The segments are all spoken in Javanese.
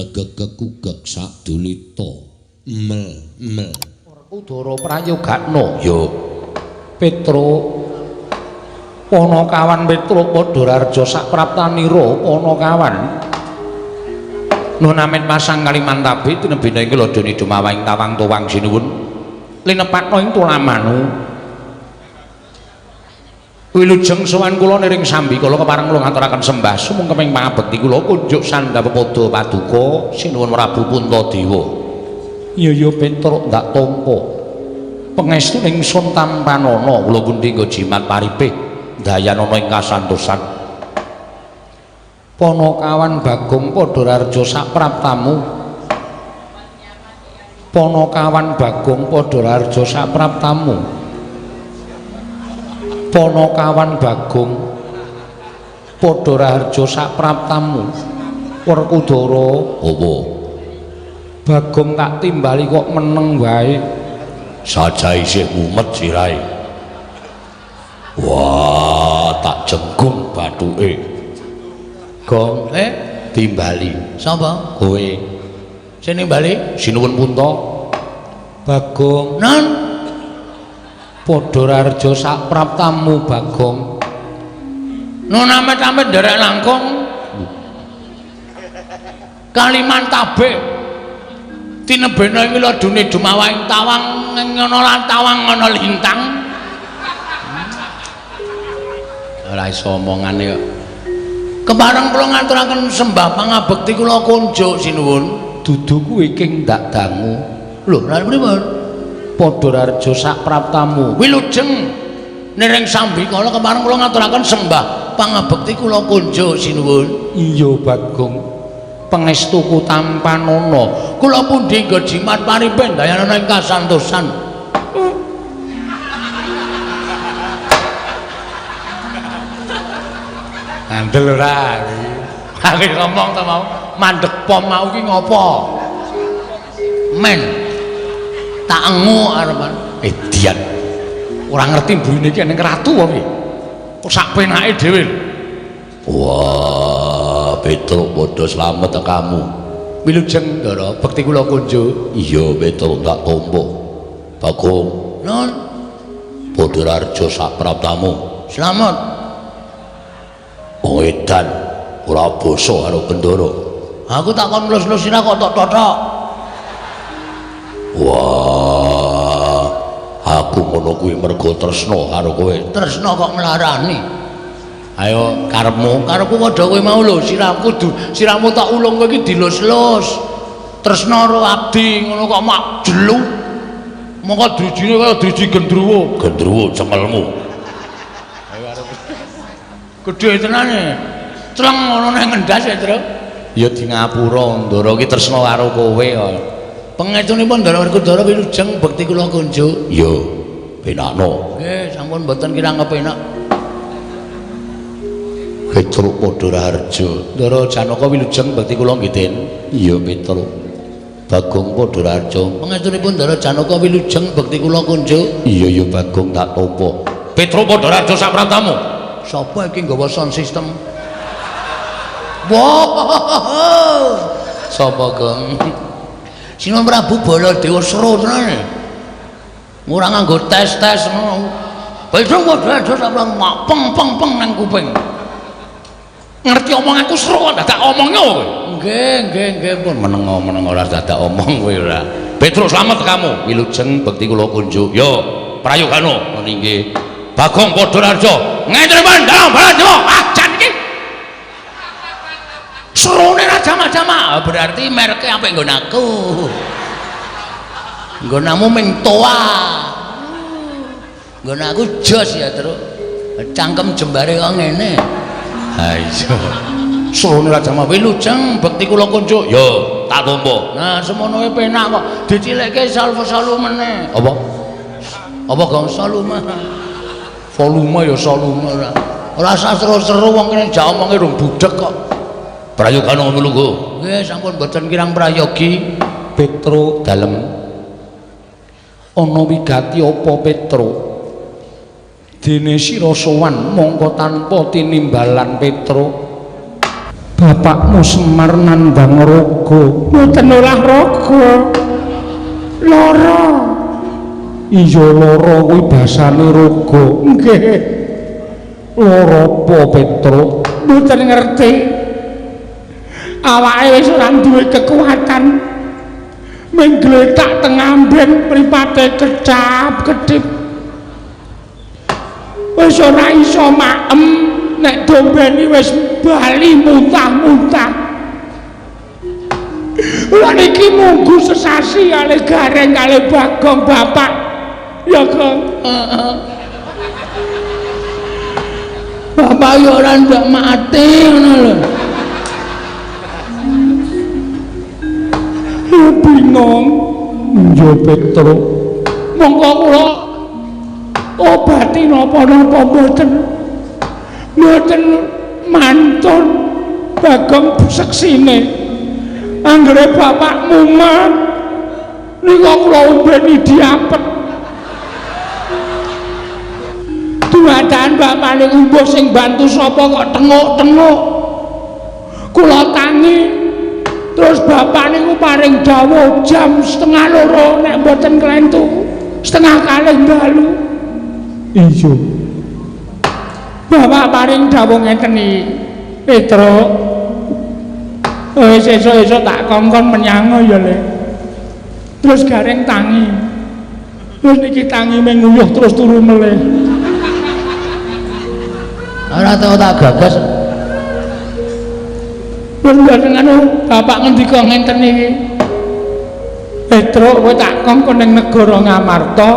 negegekugek sadulita mel Udara prayogakna yo Petro Panakawan Petro Padararja sapraptanira Panakawan Nunamet masang Kalimantabe tinebena ing ladoni dumawahing tawang tuwang sinuwun linepatna ing tulamanu wilujeng sowan kula niring sambi kula kepareng kula ngaturaken sembah sumung keping pangabekti kula kunjuk sandhap padha paduka sinuwun Prabu Puntadewa. Iya Petro ndak tampa. Pangestu ingsun tampanana kula pundi nggo jimat paripih dayanana ing kasantosan. Panakawan Bagong Padararja sapraptamu. Panakawan Bagong Padararja sapraptamu. Panakawan Bagong Padararja sapraptamu. Werkudara apa Bagong tak timbali kok meneng wae. saja isih mumet sirahe. Wah, tak jenggung bathuke. Gong, Timbali. sapa? Kowe Sing nimbali? sinuwun punta. Bagong. Nan Padararja sapraptamu Bagong. nun amit-amit nderek langkung Kalimantabe. Tinebena iki ladune dumawahing tawang ngono lan tawang ana lintang. Ora iso omongane kok. Kepareng kula ngaturaken sembah pangabekti kula kunjuk sinuwun. Dudu kuwi king ndak dangu. Lho, lha pripun? Padararja sapraptamu. Wilujeng niring sambi kala kepareng kula ngaturaken sembah pangabekti kula kunjuk sinuwun. Iya Bagong. Pangestuku tampanana. Kula pundi nggo jimat paripih dayanana ing kasantosan. Andel ora. Aku ngomong ta mau, mandeg pom mau ki ngopo? Men. Tak engu arepan. Dian. Ora ngerti mbuyune iki ning ratu wae. Kok sak penake dhewe. Wah, Petro padha slamet kamu. Wilujeng Ndara, bekti kula kunjuk. Iya, Petro tak tampa. Bagong. Nun. Padararja sapraptamu. Slamet. Wong edan ora basa karo Bendara. Aku tak kon mlus-mlus sira kok tok-tok. Wah, aku ngono kuwi mergo tresna karo kowe. Tresna kok nglarani. Ayo karepmu, karepku padha kowe mau lho, sirahmu tak ulung kowe iki dilus-lus. Tresna karo abdi ngono kok mak jelu. Mongko drijine kaya driji gendruwo. Gendruwo cengelmu. Ayo arep. Gedhe tenane. Celeng ngono nang ngendas ya, Tru. Ya di ngapura, Ndara iki tresna karo kowe kok. Pengetunipun Ndara Werkudara wilujeng bekti kula kunjuk. Iya, penakno. Nggih, sampun mboten kirang kepenak. Petro Padararja. Ndara Janaka wilujeng bekti kula ngiten. Iya, Petro. Bagong Padararja. Pengetunipun Ndara Janaka wilujeng bekti kula kunjuk. Iya, ya Bagong tak tampa. Petro Padararja sapraptamu. Sapa iki nggawa sound system? Wow. Sapa, Gong? Sinuwun Prabu Baladewa sero tenane. Ora nganggo tes-tes ngono. Petro Padararja sapraptamu peng nang kuping. Ngerti omonganku seru dadak omongnya kowe. Nggih pun meneng ora dadak omong kowe ora. Petro slamet kamu. Wilujeng bekti kula kunjuk. Yo, prayogana ngono nggih. Bagong Padararja. Ngeten Pandhawa Baladewa. Ajan iki. Serune ra jama-jama. Berarti merke apik nggon aku. Nggonamu ming toa. Nggon aku jos ya, Tru. Cangkem jembare kok ngene. Ha iya. Serone Raja Wilujeng bekti kula kunjuk. Yo, tak tampa. Nah, semono wae penak kok. Dicilikke salu meneh. Apa? Apa Gong salume? Volume ya salume ora. Ora usah seru-seru wong kene jak omonge rung budhek kok. Prayogana ngono lho. Nggih, sampun mboten kirang prayogi. Petro dalem. Ana wigati apa Petro? Dene sira sowan mongko tanpa tinimbalan Petro. bapakmu Semar nandhang raga. Mboten olah raga. Lara. Iya lara kuwi basane raga. Nggih. Lara apa Petruk? Mboten ngerti. Awake wis ora duwe kekuatan. Menggletak teng amben mripate kecap-kedip. Wis ora iso maem nek dombeni wis bali muntah-muntah. Lan iki munggu sesasi kali Gareng kali Bagong bapak. Ya Kang. Bapak yo ora ndak mati ngono lho. Bingung. Iya Petruk. Monggo kula obati napa-napa mboten. Mboten mantun Bagong seksine. Anggere bapak mumat nika kula umbeni diapet. Duadakan bapak niku mbuh sing bantu sapa kok tenguk-tenguk. Kula tangi. Terus bapak niku paring dawuh jam 1:30 nek mboten klentu 1:30 dalu. Iya. Bapak paring dawuh ngeten iki. Petruk. Wis esuk-esuk tak kongkon menyang ya Le. Terus Gareng tangi. Terus niki tangi menguyuh terus turu meleh. Ora tau tak gagas. Mboten anu bapak ngendika ngenten iki. Petruk kowe tak kongkon ning negara Ngamarta.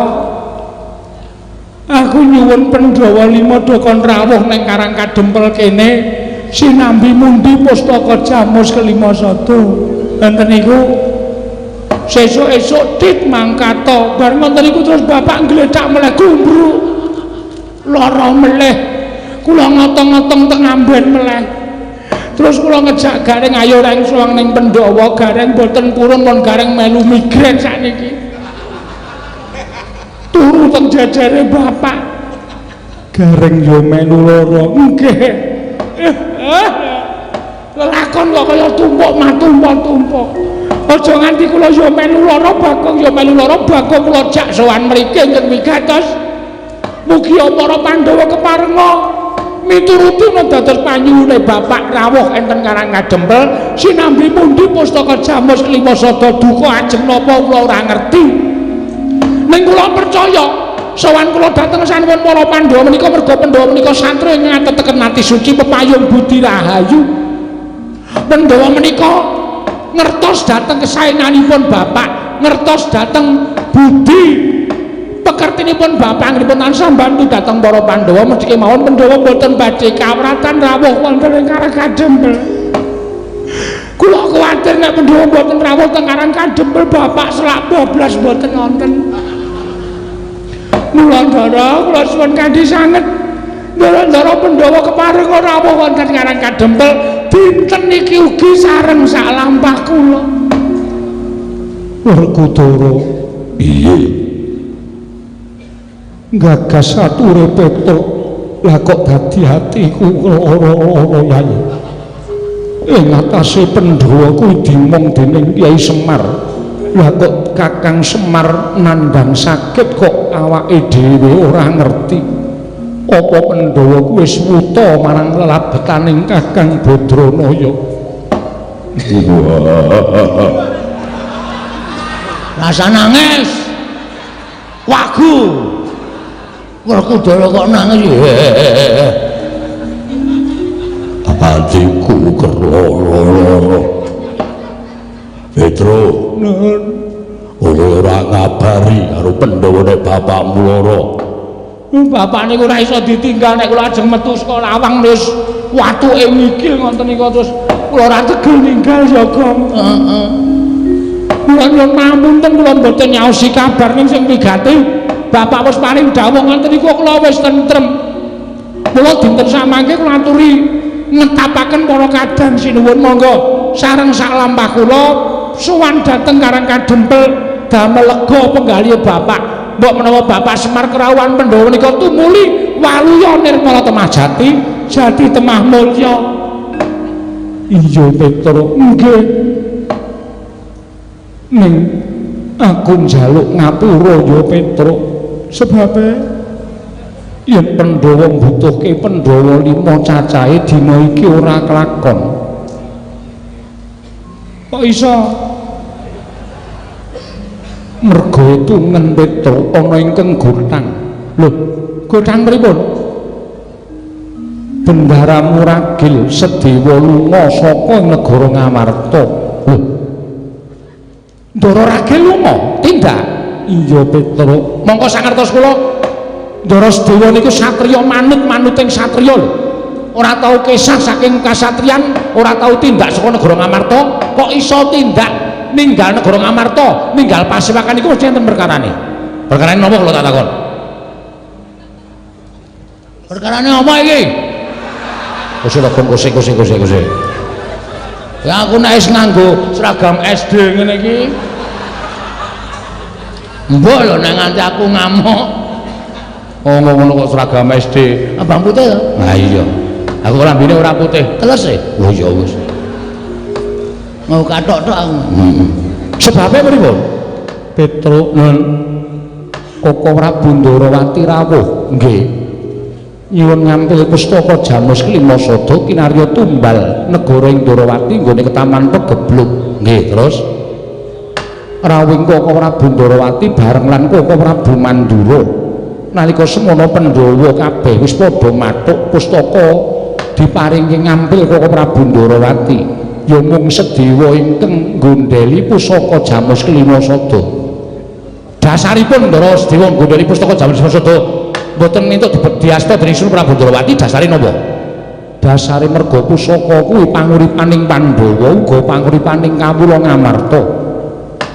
Aku nyuwun Pandhawa 5 dokon rawuh ning Karang Kadempel kene sinambi mundi pustaka Jamus kelima sada. Wonten niku sesuk-esuk dit mangkata. Bar ngoten niku terus bapak nggledak meleh gumbruk. Lara meleh. Kula ngotong-ngotong teng amben meleh. Terus kula ngejak Gareng ayo reng suwang ning Pandhawa. Gareng boten purun mon Gareng melu migren sakniki. Turu teng jajare bapak. Gareng yo melu lara. Nggih. Lelakon kok kaya tumpuk matumpuk-tumpuk. Aja nganti kula yo melu lara Bagong yo melu lara Bagong kula jak sowan mriki ing wigatos. Mugi para Pandhawa keparenga mituruti dados panyuwune bapak rawuh enten Karang Kadempel sinambi mundi pustaka Jamus kelima sada duka ajeng napa kula ora ngerti. Ning kula percaya sowan kula dhateng sanuwun para Pandhawa menika merga Pandhawa menika santri ngateteken ati suci pepayung budi rahayu. Pandhawa menika ngertos dhateng kesaenganipun bapak, ngertos dhateng budi pekertinipun bapak ngripun tansah bantu dhateng para Pandhawa mestike mawon Pandhawa boten badhe kawratan rawuh wonten ing Karang Kadempel. Kula kuwatir nek Pandhawa boten rawuh teng Karang Kadempel bapak selak bablas boten wonten. Mulandara kula suwun kanthi sanget Mulandara Pandhawa keparenga rawuh wonten Karang Kadempel dinten niki ugi sareng sak lampah kula. Werkudara. Piye? Gagas ature Petruk. Lah kok dadi atiku lara-lara Yai. Ing atase Pandhawa kuwi dimong dening Kyai Semar. Lah kok Kakang Semar nandhang sakit kok awake dhewe ora ngerti. Apa Pandhawa kuwi wis wuta marang lelabetaning Kakang Badranaya. Rasa nangis. Wagu. Werkudara kok nangis. Atiku keroro. Petruk. Nun. Ora ngabari karo Pandhawane bapakmu lara. Bapak niku ora iso ditinggal nek kula ajeng metu saka lawang terus watuke mikil ngoten niku terus kula ora tegel ninggal ya Gong. Heeh. Kula nyuwun pamunten kula mboten nyaosi kabar ning sing wigati. Bapak wis paring dawuh ngoten niku kula wis tentrem. Kula dinten samangke kula aturi ngetapaken para kadang sinuwun monggo sareng sak lampah kula sowan dhateng Karang Kadempel damel lega penggalih bapak. Mbok menawa Bapak Semar kerawuhan Pandhawa menika tumuli waluya nirmala temah jati, jati temah mulya. Iya Petro, nggih. Ning aku njaluk ngapura ya Petro. Sebabe yen Pandhawa mbutuhke Pandhawa 5 cacahe dina iki ora kelakon. Kok iso mergo tungen Petro ana ingkang gotang. Lho, gotang pripun? Bendara Muragil Sedewa lunga saka negara Ngamarta. Lho. Ndara Ragil lunga tindak. Iya Petro. Mongko sangertos kula Ndara Sedewa niku satriya manut-manuting satriya lho. Ora tau kesah saking kasatriyan, ora tau tindak saka negara Ngamarta, kok iso tindak ninggal negara Ngamarta, ninggal Pasewakan iku mesti enten perkarane. Perkarane napa kula tak takon? Perkarane apa iki? Kose takon kose. Ya aku nek wis nganggo seragam SD ngene iki. Mbok lho nek nganti aku ngamuk. Oh ngono kok seragam SD. Abang putih to? Nah iya. Aku lambene ora putih, teles e. Oh ya wis. Mau kathok-tok aku. Sebabe pripun? Petro nun Koko Prabu Ndarawati rawuh. Nggih. Nyuwun ngampil pustaka Jamus Klimasada kinarya tumbal negara ing Ndarawati nggone ketaman Pegebluk. Nggih, terus rawuhing Koko Prabu Ndarawati bareng lan Koko Prabu Mandura nalika semono Pandhawa kabeh wis padha mathuk pustaka diparingi ngampil Koko Prabu Ndarawati ya mung Sedewa ingkang nggondheli pusaka Jamus Klimasada. Dasaripun Ndara Sedewa nggondheli pustaka Jamus Klimasada mboten entuk diasta dening Sun Prabu Ndarawati dasare napa? Dasare merga pusaka kuwi panguripaning Pandhawa uga panguripaning kawula Ngamarta.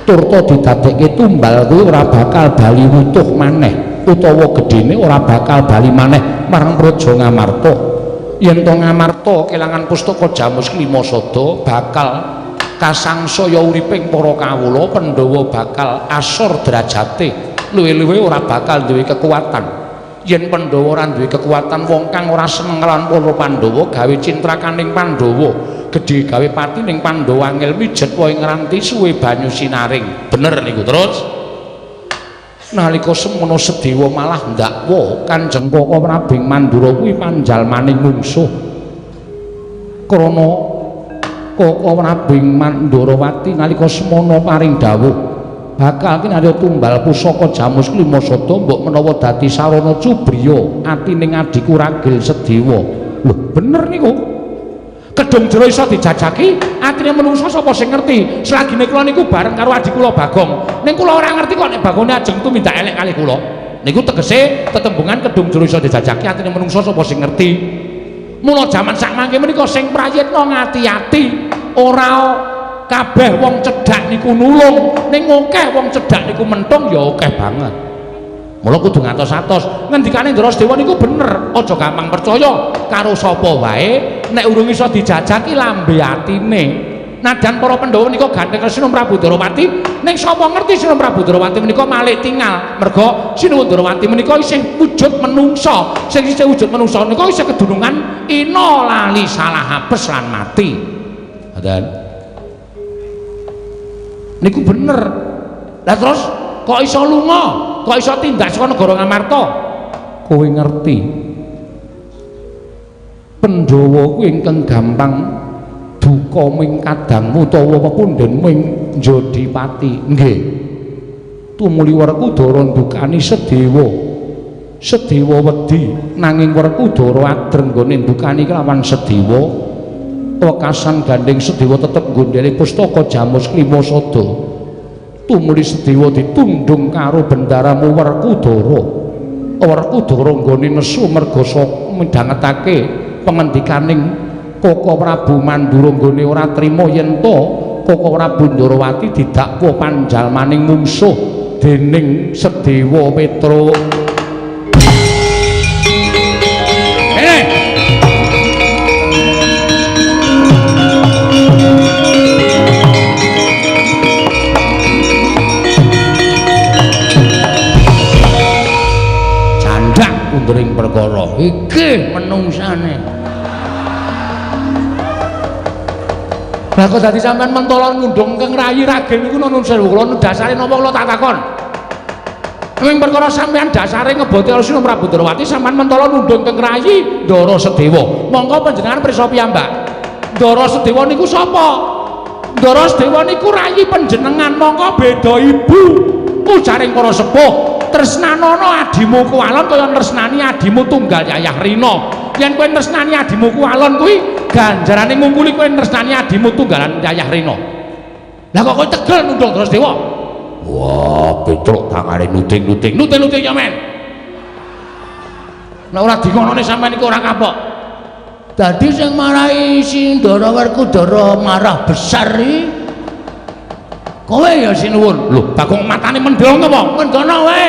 Turta didadekke tumbal kuwi ora bakal bali wutuh maneh utawa gedene ora bakal bali maneh marang Praja Ngamarta. Yen to Ngamarta kelangan pustaka Jamus Klimasada bakal kasangsaya uriping para kawula, Pandhawa bakal asor derajate, luwih-luwih ora bakal duwe kekuatan. Yen Pandhawa ora duwe kekuatan, wong kang ora seneng kelawan para Pandhawa gawe cintrakaning Pandhawa, gedhe gawe pati ning Pandhawa angel mijet wae ngranti suwe banyu sinaring. Bener niku. Terus nalika semono Sedewa malah ndakwa Kanjeng Koko Prabu Mandura kuwi panjalmaning mungsuh. Krana Koko Prabu Mandarawati nalika semono paring dawuh bakal kinarya tumbal pusaka Jamus Klimasada mbok menawa dadi sarana cubriya atining adiku Ragil Sedewa. Lho bener niku. Kedung jero iso dijajaki, atine menungsa sapa sing ngerti? Selagine kula niku bareng karo adik kula Bagong. Ning kula ora ngerti kok nek Bagone ajeng tumindak elek kalih kula. Niku tegese tetembungan kedung jero iso dijajaki, atine menungsa sapa sing ngerti? Mula jaman sakmangke menika sing prayitna ngati-ati, ora kabeh wong cedhak niku nulung, ning akeh wong cedhak niku mentung ya akeh banget. Mula kudu ngantos-atos ngendikane Ndara Sedewa niku bener, aja gampang percaya karo sapa wae nek urung iso dijajaki lambe atine. Nadan para Pandhawa menika gandeng Sinuwun Prabu Ndarawati, ning sapa ngerti Sinuwun Prabu Ndarawati menika malih tinggal, merga Sinuwun Ndarawati menika isih wujud menungsa, sing isih wujud menungsa menika isih kedunungan ina lali salah hapes lan mati. Ngoten. Niku bener. Lah terus kok iso lunga? Kok iso tindak saka negara Ngamarta? Kowe ngerti? Pandhawa kuwi ingkang gampang duka ming kadangmu utawa pepunden ming Jodipati. Nggih. Tumuli Werkudara ndukani Sedewa. Sedewa wedi nanging Werkudara adreng nggone ndukani kelawan Sedewa. Wekasan gandeng Sedewa tetep nggondheli pustaka Jamus Klimasada. Tumuli Sedewa ditundung karo bendaramu Werkudara. Werkudara nggone nesu merga midhangetake pengendikaning Koko Prabu Mandura nggone ora trima yen to Koko Prabu Ndarawati didakwa panjalmaning mungsuh dening Sedewa Petro. Undering perkara iki menungsane Lah kok dadi sampean mentolo ngundung keng rayi ragen niku nuwun sewu kula dasare napa kula tak takon. Ning perkara sampean dasare ngeboti Rasul Prabu Ndrawati sampean mentolo nundung keng rayi Ndara Sedewa. Monggo panjenengan prisa piyambak. Ndara Sedewa niku sapa? Ndara Sedewa niku rayi panjenengan monggo beda ibu. Ujaring para sepuh, tresnanono adimu Kualon kaya tresnani adimu tunggal Yayah Rina. Yen kowe tresnani adimu Kualon kuwi ganjarane ngumpuli kowe tresnani adimu tunggalan Yayah Rina. Lah kok kowe tegel nundung Ndara Sedewa? Wah, Petruk tangane nuting-nuting. Nuting-nuting ya, men. Nek ora dingonone sampean iku ora kapok. Dadi sing marahi si Ndara Werkudara marah besar iki kowe ya sinuwun. Lho, Bagong matane mendhong apa? Mendana wae.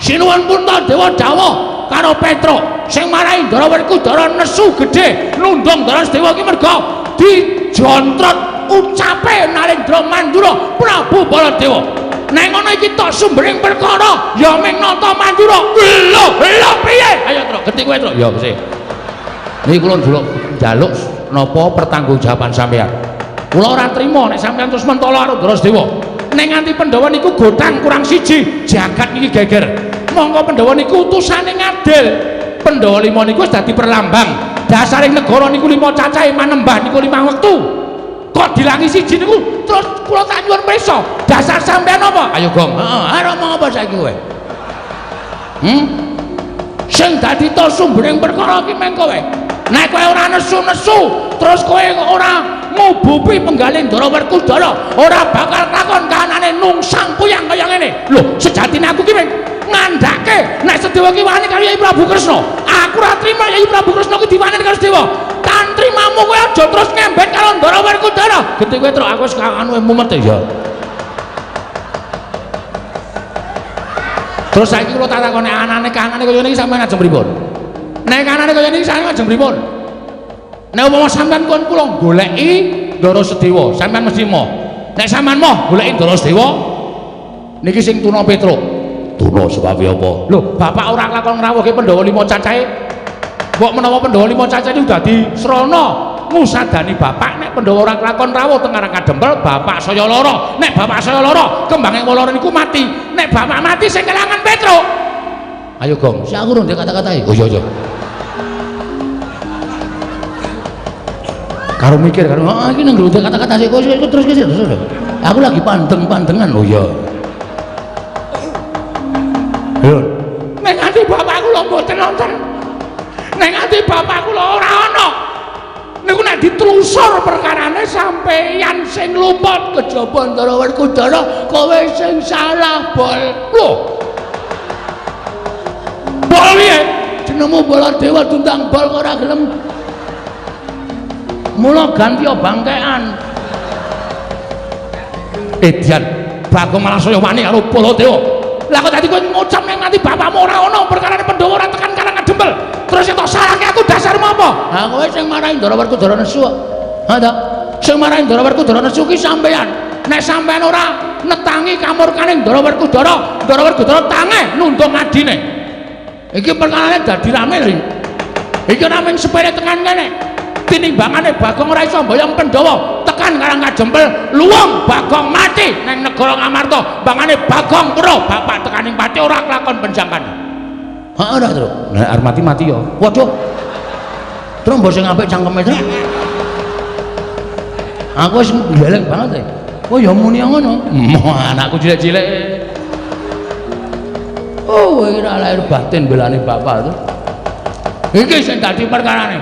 Sinuwun Puntadewa dawuh karo Petruk sing marahi Ndara Werkudara nesu gedhe nundung Ndara Sedewa iki merga dijontrot ucape Narendra Mandura Prabu Baladewa. Nek ngono iki tok sumbering perkara ya ming nata Mandura. Lho piye? Ayo Truk, genti kowe Truk. Ya mesti. Niki kula njaluk napa pertanggungjawaban sampean. Kula ora trima nek sampean terus mentolo karo Ndara Sedewa. Nek nganti Pandhawa niku godhang kurang siji, jagat niki geger. Monggo Pandhawa niku utusane ngadil. Pandhawa 5 niku wis dadi perlambang. Dasaring negara niku 5 cacahe manembah niku 5 wektu. Kok dilangi siji niku terus kula tak nyuwun prisa. Dasar sampean apa? Ayo Gong. Heeh, arep mau apa saiki kowe? Sing dadi to sumbering perkara iki meng kowe. Nek kowe ora nesu-nesu, terus kowe ora ngubupi penggalih Ndara Werkudara, ora bakal takon kahanane nungsang kuyang kaya ngene. Lho, sejatine aku ki ngandhake nek Sedewa ki wani karo Yai Prabu Kresna. Aku ora trima Yai Prabu Kresna ki diwani karo Sedewa. Tantrimamu kowe aja terus ngembet karo Ndara Werkudara. Genti kowe Truk, aku wis anu mumet ya. Terus saiki kula tak takoni anane kahanane kaya niki sampeyan ajeng pripun? Nek kahanane kaya niki sampeyan ajeng pripun? Nek umpama sampeyan kon kula goleki Ndara Sedewa, sampeyan mesti moh. Nek sampeyan moh goleki Ndara Sedewa niki sing tuna Petruk. Tuna sebab apa? Lho, bapak ora lakon ngrawuhke Pandhawa 5 cacahe. Mbok menawa Pandhawa 5 cacahe niku dadi srana ngusadani bapak nek Pandhawa ora lakon rawuh teng Karang Kadempel, bapak saya lara. Nek bapak saya lara, kembange wala niku mati. Nek bapak mati sing kelangan Petruk. Ayo Gong, Si aku urung kata-katai. oh iya. Karo mikir karo Iki nang ngrunte kata-kata sik kowe terus ki terus. Aku lagi pandeng-pandengan lho ya. Lho, Nek nganti bapak kula mboten wonten. Nek nganti bapak kula ora ana. Niku nek ditelusur perkarane sampeyan sing lumut Kejaba Ndara Werkudara kowe sing salah bol. lho. bol piye? Jenengmu Baladewa tundang bol kok ora gelem. Mula ganti bangkean. Edian Bagong malah saya wani karo Baladewa. Lah kok dadi kowe ngucap nek nganti bapakmu ora ana perkarane Pandhawa ora tekan Karang Kadempel. Terus entuk salahke aku dasarmu apa? Ha kowe sing marahi Ndara Werkudara nesu. Ha ta? Sing marahi Ndara Werkudara nesu ki sampean. Nek sampean ora netangi kamurkane Ndara Werkudara tange nundung adine. Iki perkarane dadi rame lho. Iki ora mung sepele tekan kene. Tinimbangane Bagong ora iso mboyong Pandhawa tekan Karang Kadempel, luwung Bagong mati nang negara Ngamarta. Bangane Bagong karo bapak tekaning pati ora kelakon penjangkan. Heeh ora, Truk. Nek arep mati ya. Waduh. Terus mbok sing apik cangkeme Truk. Aku wis geleng banget e. Oh ya muni ngono. Anakku cilik-cilik. Oh, kowe ora lahir batin belane bapak to. Iki sing dadi perkarane.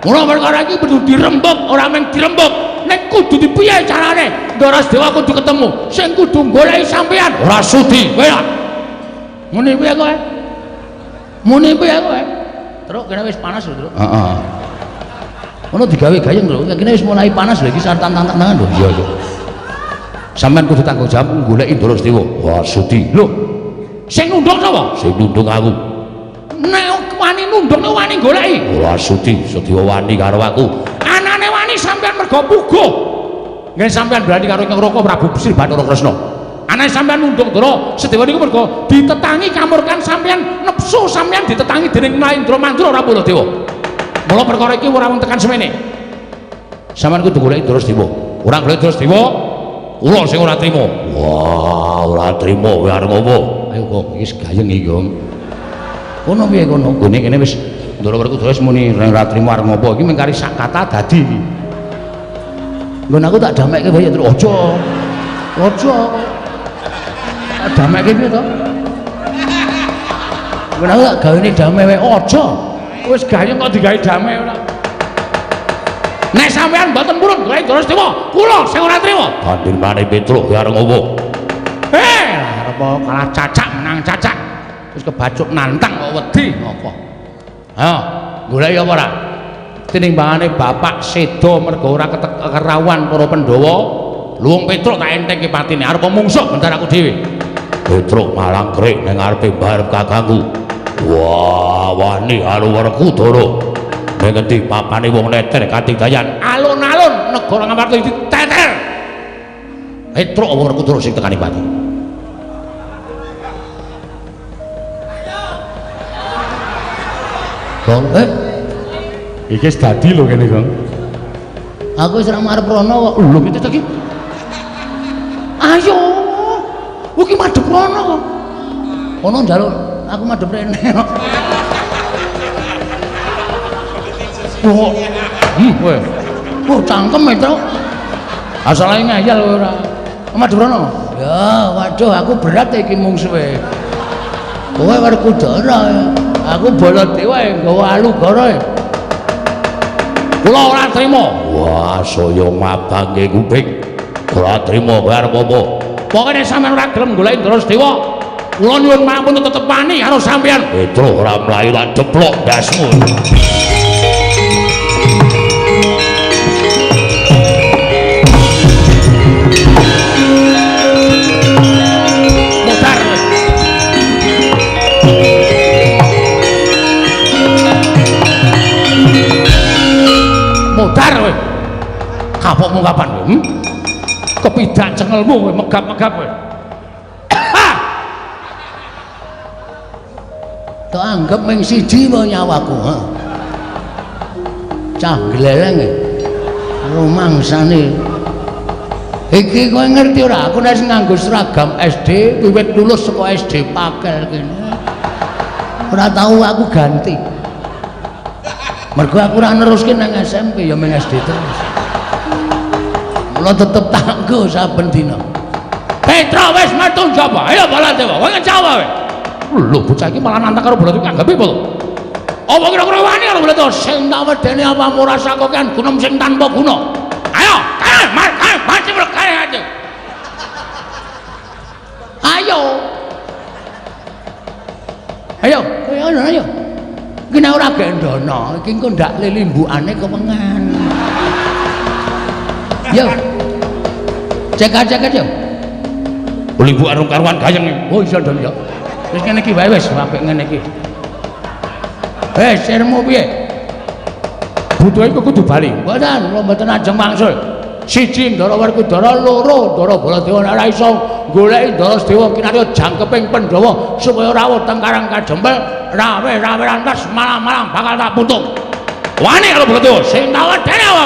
Mula perkara iki kudu dirembuk, ora mung dirembuk. Nek kudu dipiye carane? Ndara Sedewa kudu ketemu. Sing kudu goleki sampean ora sudi. Kowe ya. Muni piye kowe? Muni piye kowe? Truk kene wis panas lho, Truk. Heeh. Ono digawe gayeng lho, kene wis mulai panas lho iki sartan tangan lho. Iya. Sampeyan kudu tanggung jawab goleki Ndara Sedewa. Wah, sudi. Lho, Sing nundung sapa? sing nundung aku. Nek wani nundung wani goleki. Ora sudi, Sedewa wani karo aku. Anane wani sampean mergo puguh. Nggih sampeyan berani karo Nyang Raka Prabu Sri Bathara Kresna. Anane sampean nundung Ndara Sedewa niku mergo ditetangi kamurkan sampean nepsu sampean ditetangi dening Narendra Mandura ora Baladewa. Mula perkara iki ora mung tekan semene. Sampeyan kudu golek Drasdewa. Ora golek Drasdewa, kula sing ora trima. Wah, ora trima kowe arep ngopo? Ayo kok iki gayeng iki, Gong. Kono piye kono? Gone kene wis Ndoro-ndoro wis muni ora trima arep ngopo iki mung kari sak kata dadi iki. Nggon aku tak damekke wae terus aja. Aja. Tak damekke piye to? Nggon aku tak gawene damai wae aja. Wis gayeng kok digawe damai ora. Nek sampean mboten purun golek Drasdewa, kula sing ora trima. Bandingane Petruk arep ngopo? Arep kalah cacak menang cacak. Wis kebacut nantang kok wedi ngopo. Ayo, golek ya apa ora? Tinimbangane bapak sedo mergo ora kerawuhan para Pandhawa, luwung Petruk tak entengke patine arep mungsuh bentar aku dhewe. Petruk malang krik ning ngarepe barep kakangku. Wah, wani alu-aluku Dara. Ning ngendi papane wong neter Katinggayan, alun-alun negara Ngamarta diteter. Petruk wong Werkudara sing tekani pati. Gong, iki wis dadi lho kene, Gong. Aku wis ora marep rono kok. Lho iki to iki. Ayo. Iki madhep rono kok. Ono njaluk aku madhep rene kok. Oh. Kowe. Oh, cangkem itu. Asale ngayal kowe ora. Madhep rono. Ya, waduh aku berat iki mungsuhe. Kowe Werkudara ya. Aku Baladewa nggawa alugara. Kula ora trima. Wah, saya mabangke kuping. Ora trima kowe arep apa? Pokoke nek sampean ora gelem golek Drasdewa, kula nyuwun mampun tetepani karo sampean. Petruk ora mlayu lan jeblok ndasmu. Modar kowe. Kapokmu kapan kowe? Kepidak cengelmu kowe megap-megap kowe. Tak anggap ming siji wae nyawaku, ha. Cah gleleng e. Rumangsane. Iki kowe ngerti ora? Aku nek nganggo seragam SD, wiwit lulus saka SD Pakel kene. Ora tahu aku ganti. Mergo aku ora neruske nang SMP ya ming SD terus. Mula tetep tanggo saben dina. Petra wis metu njaba. Ayo Baladewa, kowe ngecawa kowe. Lho bocah iki malah nantang karo Baladewa anggap piye to? Apa kira-kira wani karo Baladewa sing tak wedeni apa ora sakokan gunung sing tanpa guna. Ayo, mati berkaya aja. Ayo. Ayo, ayo. Kene ora gendono, iki engko ndak lilimbukane kewengan. Yo. Cek-cek yo. Limbuk arung karuan gayeng. Oh iso ndon yo. Wis ngene iki wae wis apik ngene iki. Sirmu piye? Butuhe iku kudu bali. Mboten, kula mboten ajeng mangsul. Siji Ndara Werkudara, loro Ndara Baladewa nek ora iso goleki Drasdewa kinarya jangkeping Pandhawa supaya rawuh teng Karang Kajembel. Rawe lantas malam-malam bakal tak putung. Wani kalau Baladewa sing tak wedeni apa?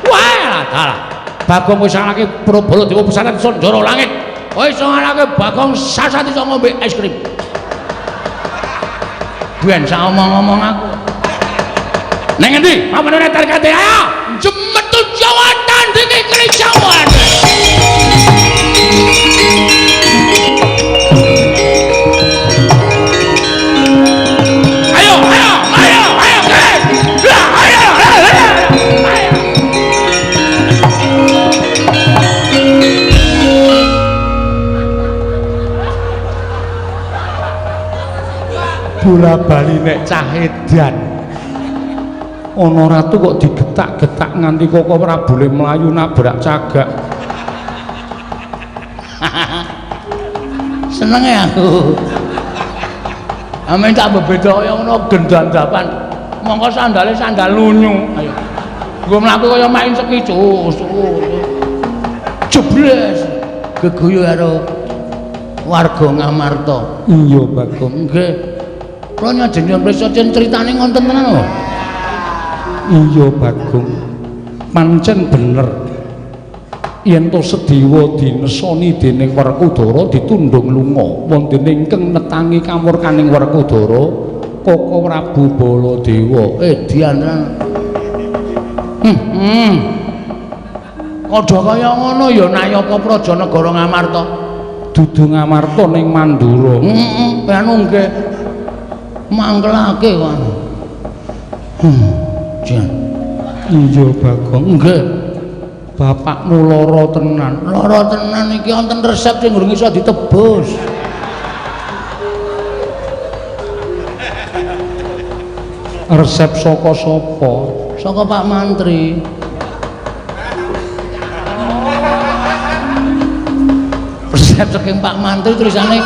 Wah, dalah. Bagong wis ngalake Baladewa pesantren Sondara Langit. Wis ngalake Bagong sasat iso ngombe es krim. Ben sak omong-omong aku. Ning endi? Mamane netar kate ayo. Jemetu Jawa tandinge kerjaan. Bola bali nek cah edan ana ratu kok digetak-getak nganti kok ora boleh mlayu nabrak cagak. Senenge aku. Amen tak bebeda kaya ngono gendandapan. Mongko sandale sandal lunyu. Ayo. Nggo mlaku kaya main sekicus. Jebles. Geguyu karo warga Ngamarta. Iya, Bagong. Nggih. Kula nyajeng prisa critane ngonten tenan lho. Iya, Bagong. pancen bener yen to Sediwa dinesoni dening Werkudara ditundhung lunga wonten ingkang netangi kamurkaning Werkudara Koko Prabu Baladewa dianan Kodha kaya ngono ya Nayaka Praja Negara Ngamarta dudu Ngamarta ning Mandura anu nggih mangkelake kan jan iya Bagong nggih bapakmu lara tenan iki wonten resep sing durung iso ditebus resep saka sapa saka Pak Mantri resep saking Pak Mantri tulisane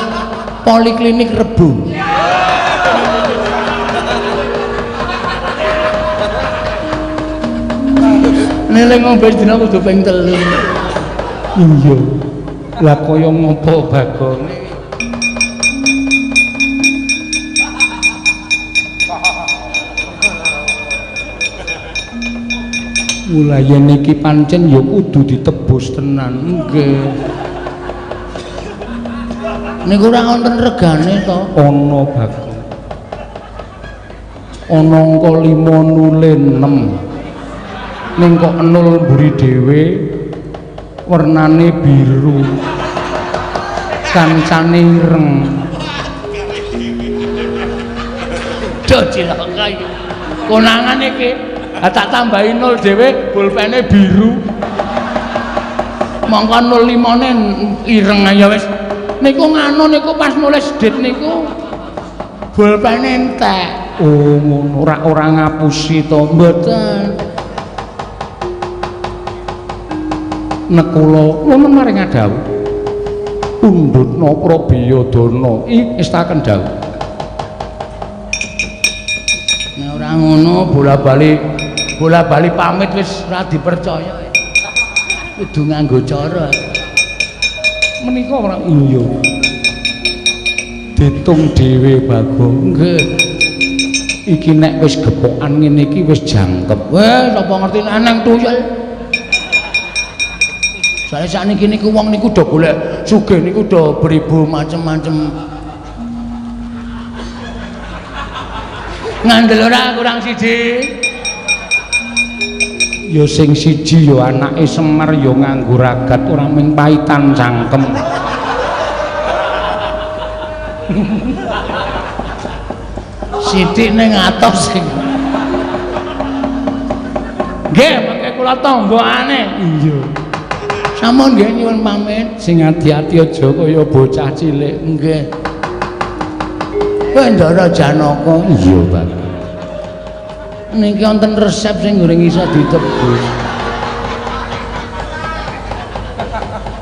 Poliklinik Rebu nilai ngombe dina kudu ping 3 iya lah kaya ngopo Bagong mulai niki pancen ya kudu ditebus tenan nggih niku ora wonten regane to ana Bagong ana angka 5 nule 6 ning kok enul mburi dhewe wernane biru kancane ireng dojil kaya konangan iki tak tambahi 0 dhewe pulpene biru mongko 05 ne ireng ya wis niku nganu niku pas nulis dit niku pulpene entek oh ngono ora ngapusi to mboten nekula nuwun maring dawuh undutna Prabiyadana wis taken dawuh nek ora ngono bola-bali pamit wis ora dipercaya kudu nganggo cara menika ora iya ditung dhewe Bagong nggih iki nek wis gepokan ngene iki wis jangkep weh sapa ngerti nang tuyul soalnya saat ini wong niku udah golek sugih niku udah beribu macem-macem ngandel ora kurang siji ya sing siji ya anake Semar ya nganggo ragat ora mung paitan cangkem sithik ning atos sing nggih mengke kula tombokane iya sampun nggih nyuwun pamit sing ati-ati aja kaya bocah cilik nggih Bendara Janaka iya Pak niki wonten resep sing goreng iso ditebus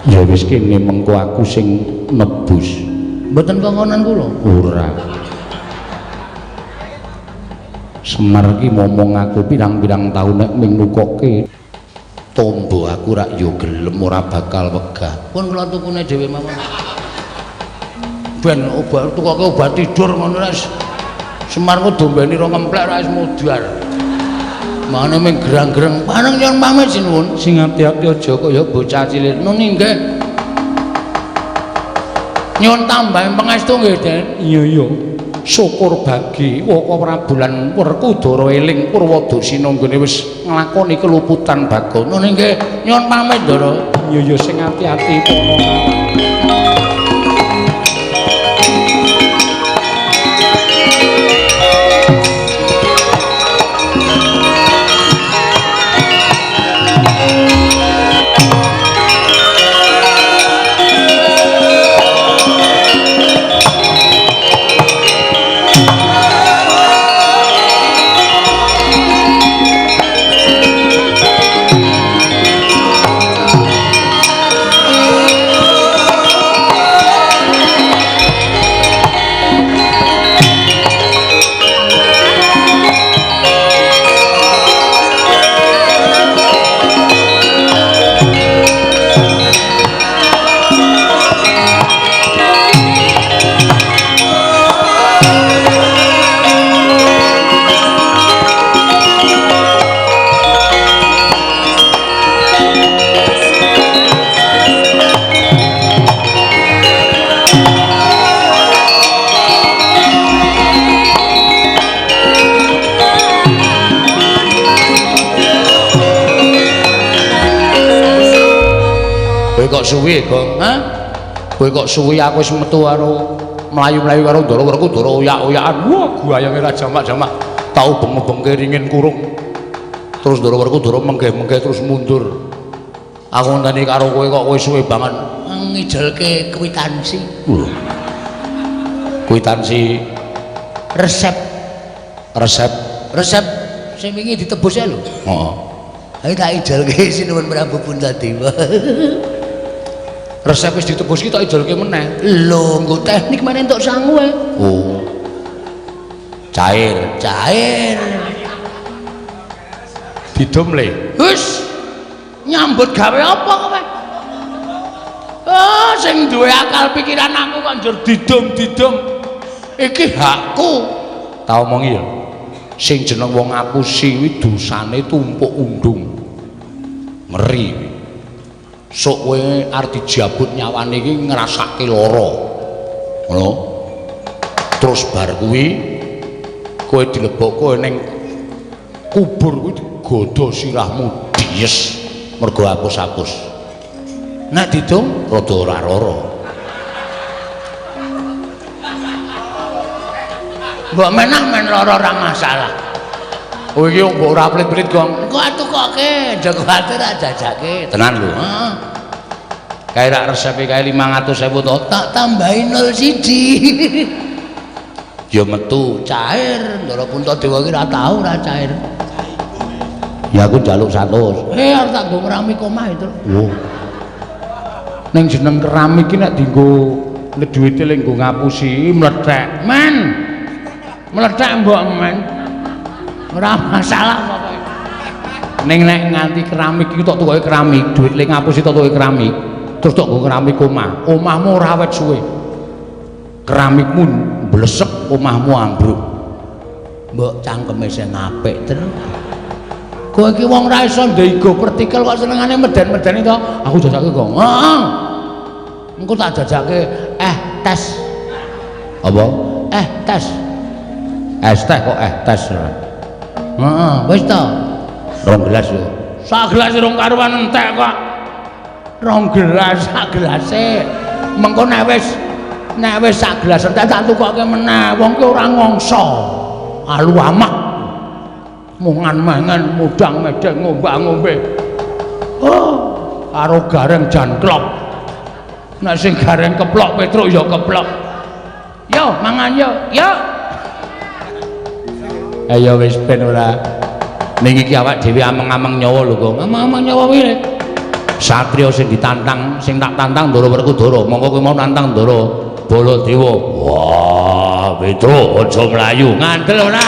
ya wis kene mengko aku sing nebus mboten kongkonan kula ora Semar ki momong aku pirang-pirang taun nek ming nukoke tombo aku rak yo gelem ora bakal wegah pun kula tukune dhewe mawon ben obat tukoke obat tidur ngono wis Semar ku dombeni ro ngemplek ra wis mudhar mane ming gerang-gereng pareng yen pamit sinuwun sing ati-ati aja kaya bocah cilik nuni nggih nyuwun tambahi pangestu nggih Den iya iya syukur bagi Waka Prabu lan Werkudara eling Purwadasina nggone wis nglakoni keluputan Bagong nuni nggih nyuwun pamit Ndara iya iya sing ati-ati pono kok suwi, Gong? Hah? Kowe kok suwi aku wis metu karo mlayu-mlayu karo Ndara Werkudara oyak-oyakan. Wah, guayange ra jamak-jamak. Tau beng-bengke ringin kurung. Terus Ndara Werkudara menggeh-menggeh terus mundur. Aku ngenteni karo kowe kok kowe suwe banget ngijelke kwitansi. Kwitansi Resep resep sing wingi ditebus ya lho. heeh. Ayo tak ijelke Sinuwun Prabu Puntadewa. Resep wis ditebus ki tak ijelke meneh. Lho, nggo teknik meneh entuk sangu ae. Oh. Cair. Didom le. Wis nyambut gawe apa kowe? Oh, sing duwe akal pikiran aku kok njur didom-didom. Iki hakku. Tak omongi ya. Sing jeneng wong ngapusi kuwi dosane tumpuk undung. Ngeri. Sok kowe arep dijabut nyawane iki ngrasake lara. Ngono. Terus bar kuwi kowe dilebokke ning kubur kuwi digodho sirahmu dies mergo hapus-hapus. Nek didom Rada ora lara. mbok menah men lara ora masalah. Oh iki mbok ora plit-plit, Gong. Engko atukoke, Joko ati ra jajake. Tenan lho. Heeh. Kae rak resepe kae 500.000 to. Tak tambahi 0 siji. Ya metu. Cair, Ndara Puntadewa ki ra tau ra cair. Ya aku njaluk 100. Arep tak nggo ngrami omah itu. Oh. Ning jeneng keramik ki nek dienggo duwite ning nggo ngapusi mlethek. Men. Meledak mbok men. Ora masalah pokoke. Ning nek nganti keramik iki tok tukoke keramik, duit ning ngapusi tok tukoke keramik, terus tok nggo keramik omah. Omahmu ora awet suwe. Keramikmu blesek, omahmu ambruk. Mbok cangkeme sing apik terus. Kowe iki wong ra iso ndego partikel kok senengane meden-medeni to. Aku jajake kok. Heeh. Engko tak jajake tes. Apa? Tes. Es teh kok tes. Heeh, wis to. 2 gelas yo. Sak gelas rong karuan entek kok. 2 gelas sak gelase. Mengko nek wis sak gelas entek tak tukoke meneh. Wong ki ora ngongso. Alu amak. Mungan mangan mudang medeng ngombe-ngombe. Oh, karo gareng jan klop. Nek sing gareng keplok Petruk ya keplok. Yo mangan yo. Yo. Ayo wis ben ora. Ning iki awak dhewe ameng-ameng nyawa lho, Kong. Ameng-ameng nyawa piye? Satriya sing ditantang, sing tak tantang Ndara Werkudara. Monggo kowe mau nantang Ndara Baladewa. Wah, Petruk aja mlayu. Ngandel ora.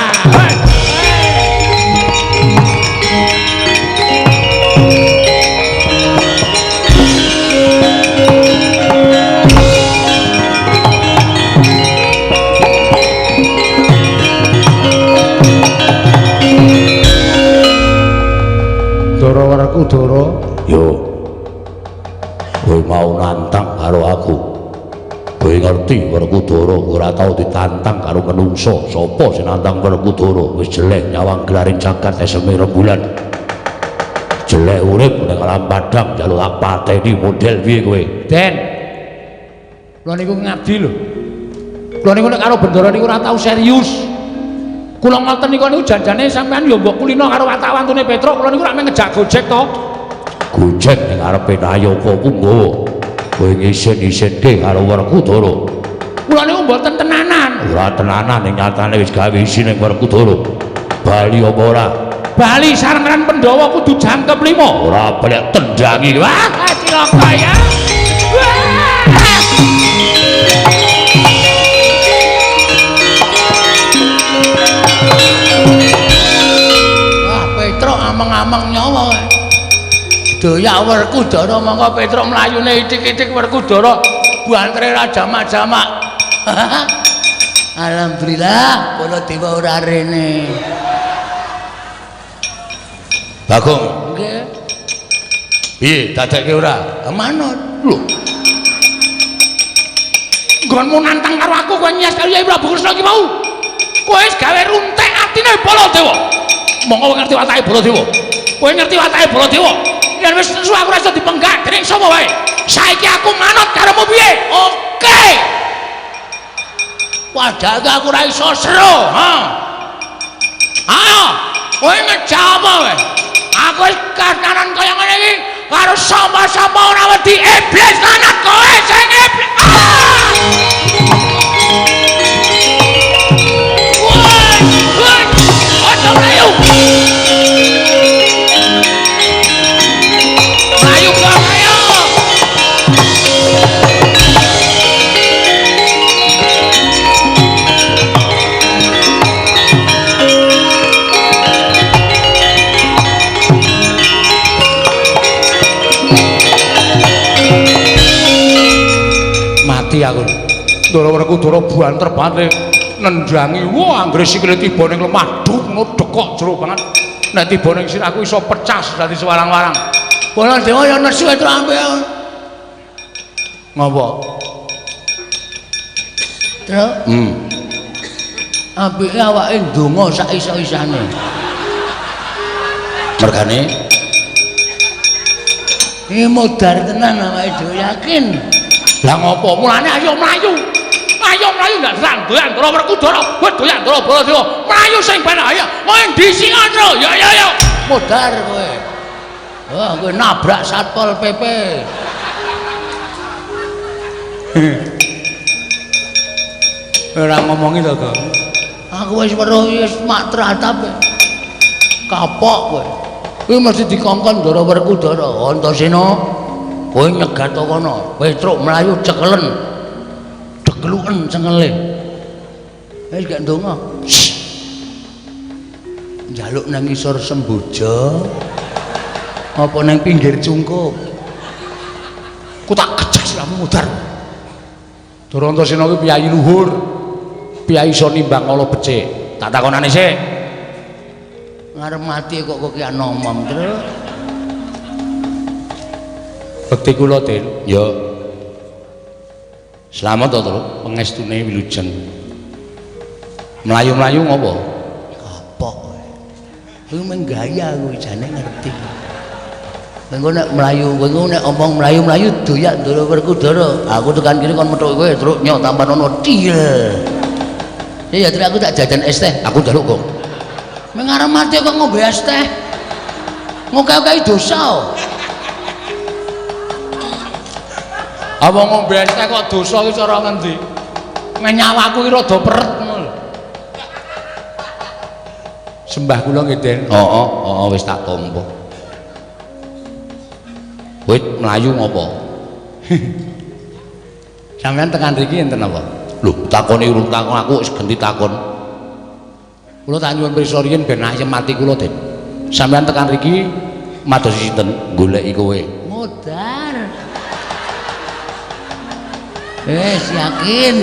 Ndara Werkudara, yo. Kowe mau nantang karo aku. Kowe ngerti Werkudara ora tau ditantang karo menungso. Sapa sing nantang Werkudara? Wis jelek nyawang gelaring jagat eseme rembulan. Jelek urip ning alam padang njaluk tak pateni model piye kowe? Den. Kula niku ngabdi lho. Kula niku nek karo Bendara niku ora tau serius. Kula ngoten niku janjane sampean ya mbok kulino karo watawantune Petruk, kula niku rak ngejak Gojek to. Gojek ning arepe Nayaka ku nggawa. Kowe ngisin-isinke karo Werkudara. Kula niku mboten tenanan. Ora tenanan ning nyatane wis gawe isin ning Werkudara. Bali apa ora? Bali sarengan Pandhawa kudu jangkep 5. Ora boleh tendangi. Wah, cilaka ya. Wah, Petruk ameng-ameng nyawa. Doyak Werkudara mongko Petruk mlayune itik-itik Werkudara buantre ra jamak-jamak. Alhamdulillah, Baladewa ora rene. Bagong, Nggih. piye dadekke ora? Manut. Lho, Nggonmu nantang karo aku kowe nyas karo Yai Prabu Kresna iki mau. Kowe wis gawe runtek atine Baladewa. Monggo kowe ngerti watake Baladewa. Kowe ngerti watake Baladewa. Yen wis nesu aku ora iso dipenggak dening sapa wae. Saiki aku manut karomu piye? Oke. Padahal aku ora iso sero, ha. Ayo, kowe ngejawab wae. Aku wis kanan kaya ngene iki karo sapa-sapa ora wedi iblis lanat kowe sing iblis. Woi, ojo mlayu. Mlayu kok ayo. Aku Ndara Werkudara banter banget nendhangi wah anggere sikile tiba ning lemah duk ngono dekok jero banget nek tiba ning sirahku iso pecah dadi sewarang-warang bola dewa ya nesu itu ampe ngopo terus ambeke awake ndonga sak iso-isane mergane iki modar tenan awake dhewe yakin. Lah ngopo? Mulane ayo mlayu. Ayo mlayu ndak serang doyan Ndara Werkudara. Kowe doyan Ndara Baladewa. Mlayu sing ben ayo. Kowe ndi sing andro? Ya ya ya. Modar kowe. Wah, kowe nabrak Satpol PP. Ora ngomongi to, Kang. Aku wis weruh wis mak teratap. Kapok kowe. Kowe mesti dikongkon Ndara Werkudara. Antasena kowe nyegat kono, kowe truk mlayu cekelen. Degluken cengele. Wis gak ndonga. Njaluk nang ngisor Semboja. Apa nang pinggir cungkup. Ku tak kejas kamu mudar. Ndara Antasena kuwi piyayi luhur. Piyayi iso nimbang kala becik. Tak takonane sik. Ngarep mati kok ki anomong terus. Bekti kula Den, ya. Slamet to, Tru, pangestune wilujeng. Mlayu-mlayu ngopo? Kapok kowe. Kowe menggaya kowe jane ngerti. Mengko nek mlayu, kowe nek omong mlayu-mlayu doyak Ndara Werkudara. Aku tekan kene kon metuk kowe truk nyok tampan ono til. Ya Tru aku tak jajan es teh, aku njaluk kok. Mengarep mati kok ngombe es teh. Ngoke-oke dosa. Apa ngombe es teh kok dosa iki cara ngendi? Menyawaku iki rada peret ngono lho. Sembah kula nggih, Den. Heeh, wis tak tampa. Kowe mlayu ngopo? Sampeyan tekan mriki enten apa? Lho, takoni urung takon aku wis ganti takon. Kula tak nyuwun pirsa riyin ben ayem mati kula, Den. Sampeyan tekan mriki mados sinten goleki kowe? Modar. Wes yakin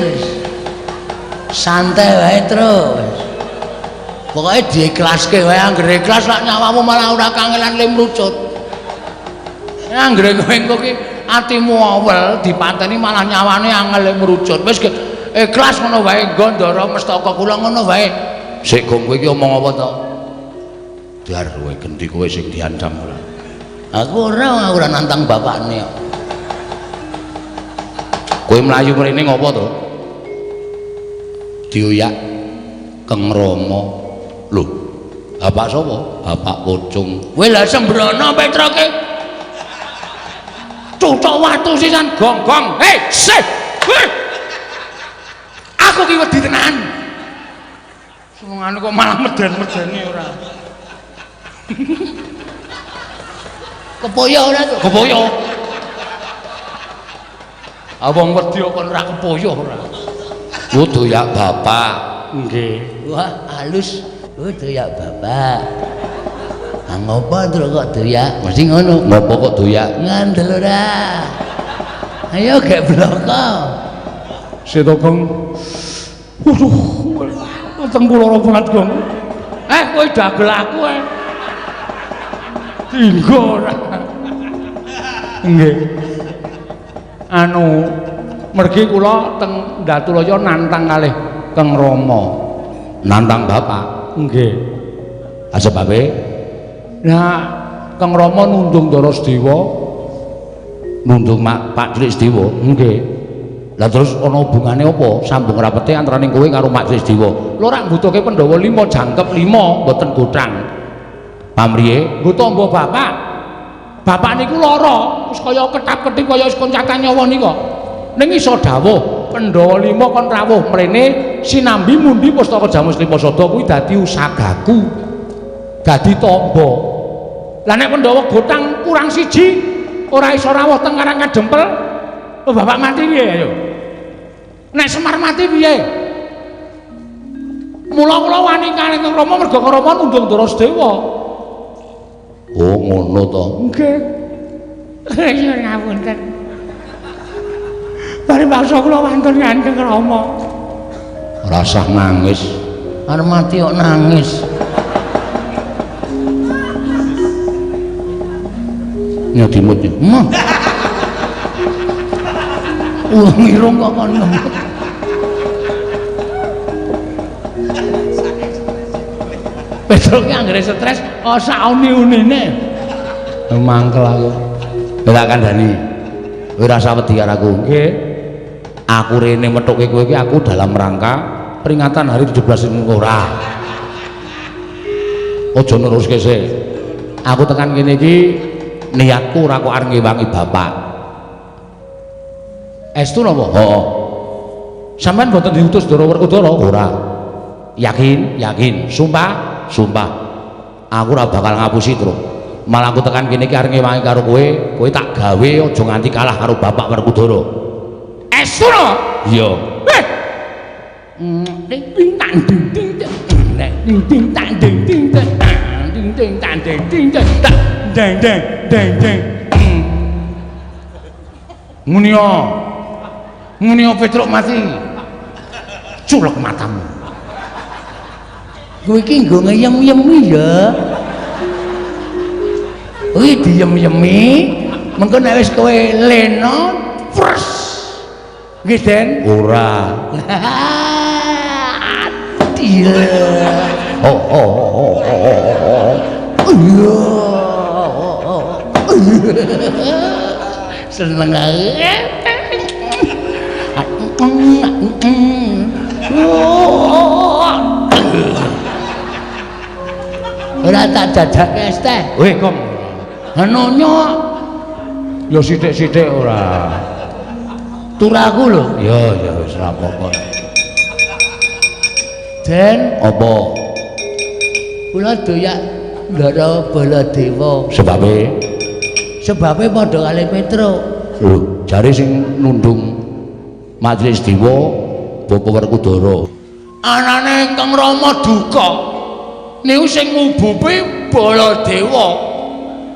santai wae terus pokoknya diiklaske wae anggere ikhlas lak nyawamu malah ora kangelan le mrucut anggere kowe engko ki atimu awel dipateni malah nyawane angel le mrucut wis ikhlas ngono wae nggo Ndara Mestaka kula ngono wae sik gong kowe iki omong apa to dar kowe gendi kowe sing diancam aku ora nantang bapakne kok. Kowe mlayu mrene ngopo to? Dioyak Kang Rama. Lho, bapak sapa? Bapak Pocong. Kowe lha sembrono petroke. Cucuk watu sisan gong-gong. Hei, sih. Aku ki wedi tenan. Sumangane kok malah meden-medeni ora. Kepoyo ora to? Kepoyo. Awang wedi kok ora kepoyo ora. Wo doyak bapak. Nggih. Wah, halus. Wo doyak bapak. Ah ngopo Ndra kok doyak? Mesti ngono. Ngopo kok doyak? Ngandel ora. Ayo gek bloko. Seto Kang. Waduh. Weteng kula ora banget, Gong. Kowe dagel aku Dinggo ora. Nggih. Anu mergi kula teng Datulaya nantang kalih Kang Rama. Nantang bapak? Nggih. Sebabe? Nah, Kang Rama nundung Ndara Sedewa nundung Pak Cilik Sediwa. Nggih. Lah terus ana hubungane apa sambung rapete antaraning kowe karo Mak Cilik Sediwa? Lho rak mbutuhke Pandhawa 5 jangkep 5 mboten gothang. Pamriye nggo tamba bapak. Bapak niku lara, wis kaya ketap-ketip kaya wis koncatan nyawa nika. Ning iso dawuh Pandhawa 5 kon rawuh mrene sinambi mundi pustaka Jamus Limasada kuwi dadi usagaku. Dadi tamba. Lah nek Pandhawa gothang kurang siji ora iso rawuh teng Karang Kadempel. Oh bapak mati piye ayo? Nek Semar mati piye? Mula kula wani kalih teng Rama merga Rama nundung Darasedewa. Oh ngono to. Nggih. Ya ngapunten. Bari bakso kula wonten ngandheng Rama. Rasah nangis. Arep mati kok nangis. Nyadimut. Mah. Wong irung kok kon ngemut. Petruk ki anggere stres, sak uni-unine. Mangkel aku. Tak kandhani. Kowe rasa wedi karo aku. Nggih. Aku rene methuke kowe iki aku dalam rangka peringatan hari 17 ini ora. Aja neruske sik. Aku tekan kene iki niatku ora kok arep ngewangi bapak. Estu napa? Heeh. Sampeyan mboten diutus Ndara Werkudara? Ora. Yakin? Yakin. Sumpah? Sumpah. Aku ora bakal ngapusi terus. Malah aku tekan kene iki arep ngewangi karo kowe, kowe tak gawe aja nganti kalah karo Bapak Werkudara. Estu napa? Iya. Ding ding tang ding ding ding ding tang ding ding ding ding tang ding ding ding ding ding ding. Munio Petruk mati. Culek matamu. Kowe iki nggo ngeyem-yemi ya. Kowe diyem-yemi, mengko nek wis kowe lena, pres. Nggih, Den? Ora. Adil. Seneng ae. Ora tak dadake es teh. Weh, Kong. Anonya ya sithik-sithik ora. Turaku lho. Ya wis ora apa-apa. Den, apa? Kula doyak Ndara Baladewa. Sebabe padha kali Petruk. Lho, jare sing nundung Majelis Dewa Bapak Werkudara. Anane Kang Rama duka. Niku sing ngubupi Baladewa.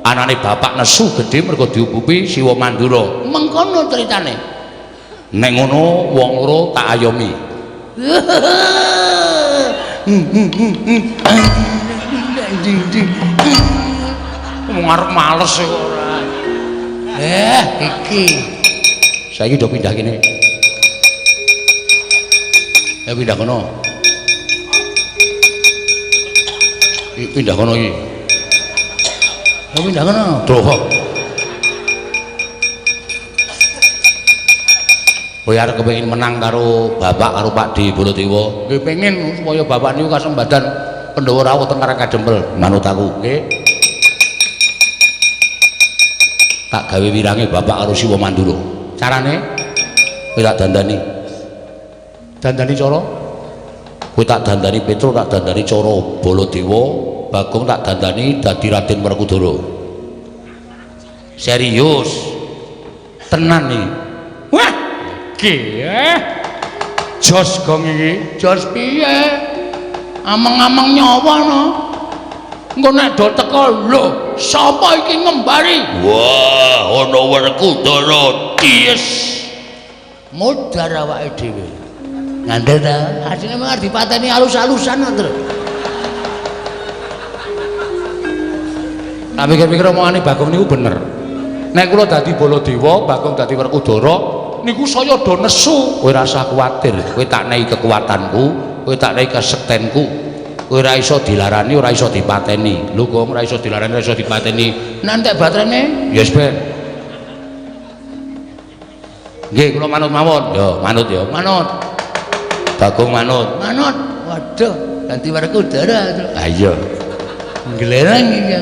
Anane bapak nesu gedhe mergo diubupi Siwa Mandura. Mengkono critane. Nek ngono wong loro tak ayomi. Ngarep males kok ora. Iki. Saiki do pindah kene. Pindah kono. Pindah kono iki. Pindah kono. Doh. Kowe arep kepengin menang karo bapak karo Pak Di Baladewa. Nggih pengin supaya bapak niku kasembadan Pandhawa rawuh teng Karang Kadempel. Manut aku, nggih. Tak gawe wirange bapak karo Siwa Mandura. Carane kowe tak dandani. Dandani cara? Kowe tak dandani Petruk, tak dandani cara Baladewa, Bagong tak dandani dadi Raden Werkudara. Serius. Tenan iki. Wah, nggih. Jos Gong iki. Jos piye? Amang-amang nyawa no. Engko nek do teko lho, sapa iki ngembari? Wah, ana Werkudara. Yes. Mudhar awake dhewe. Ngandel ta, asline mung dipateni alus-alusan terus. Tak pikir-pikir omongane Bagong niku bener. Nek kula dadi Baladewa, Bagong dadi Werkudara, niku saya do nesu. Kowe ora usah kuwatir, kowe tak nehi kekuatanku, kowe tak nehi kesektenku. Kowe ora iso dilarani, ora iso dipateni. Lho, Gong, ora iso dilarani, ora iso dipateni. Nek entek baterene, yes, Ben. Nggih, kula manut mawon. Yo, manut yo, manut. Bagong manut. Manut. Waduh, ganti Werkudara. Ah iya. Nglereng iki.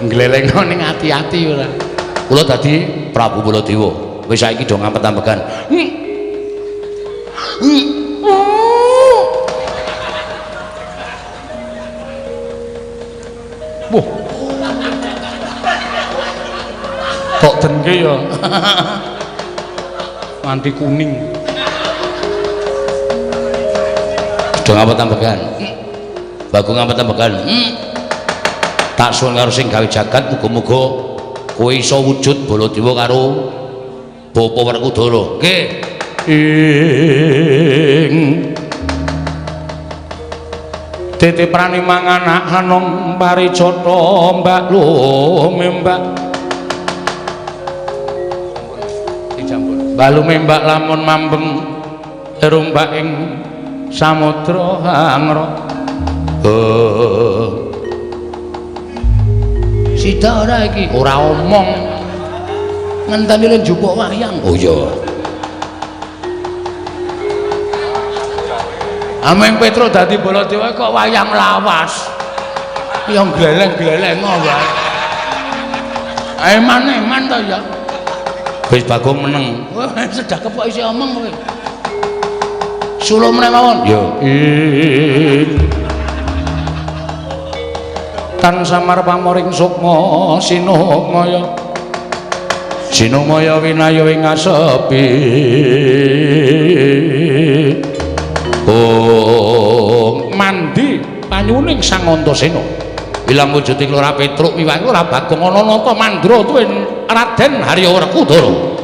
Nglerengno ning ati-ati ora. Kula dadi Prabu Baladewa. Wis saiki do ngampet-ampekan. Wah. Kok dengke ya. Nganti kuning. Do ngampet-ampekan. Bagong ngampet-ampekan. Tak suwun karo sing gawe jagat muga-muga kowe iso wujud Baladewa karo Bapa Werkudara. Nggih. Ing titiprane manganak anom paricata mbak lumembak balu membak lamun mambeng erumbak ing samudra hangra Sida ora iki ora omong ngenteni len jupuk wayang. Oh iya. Ameng Petro dadi Baladewa kok wayang lawas. Ya gleleng-gleleng wae. Eman-eman to ya. Wis Bagong meneng. Wah, sedekep kok isih omong kowe. Sula meneh mawon. Yo. Tan samar pamoring sukma sinumaya. Sinumaya winayu ing asepi. Oh, mandi panyuning Sang Antasena. Ilang wujuding Lora Petruk miwah ora Bagong ana nata mandra tuwin Raden Harya Werkudara.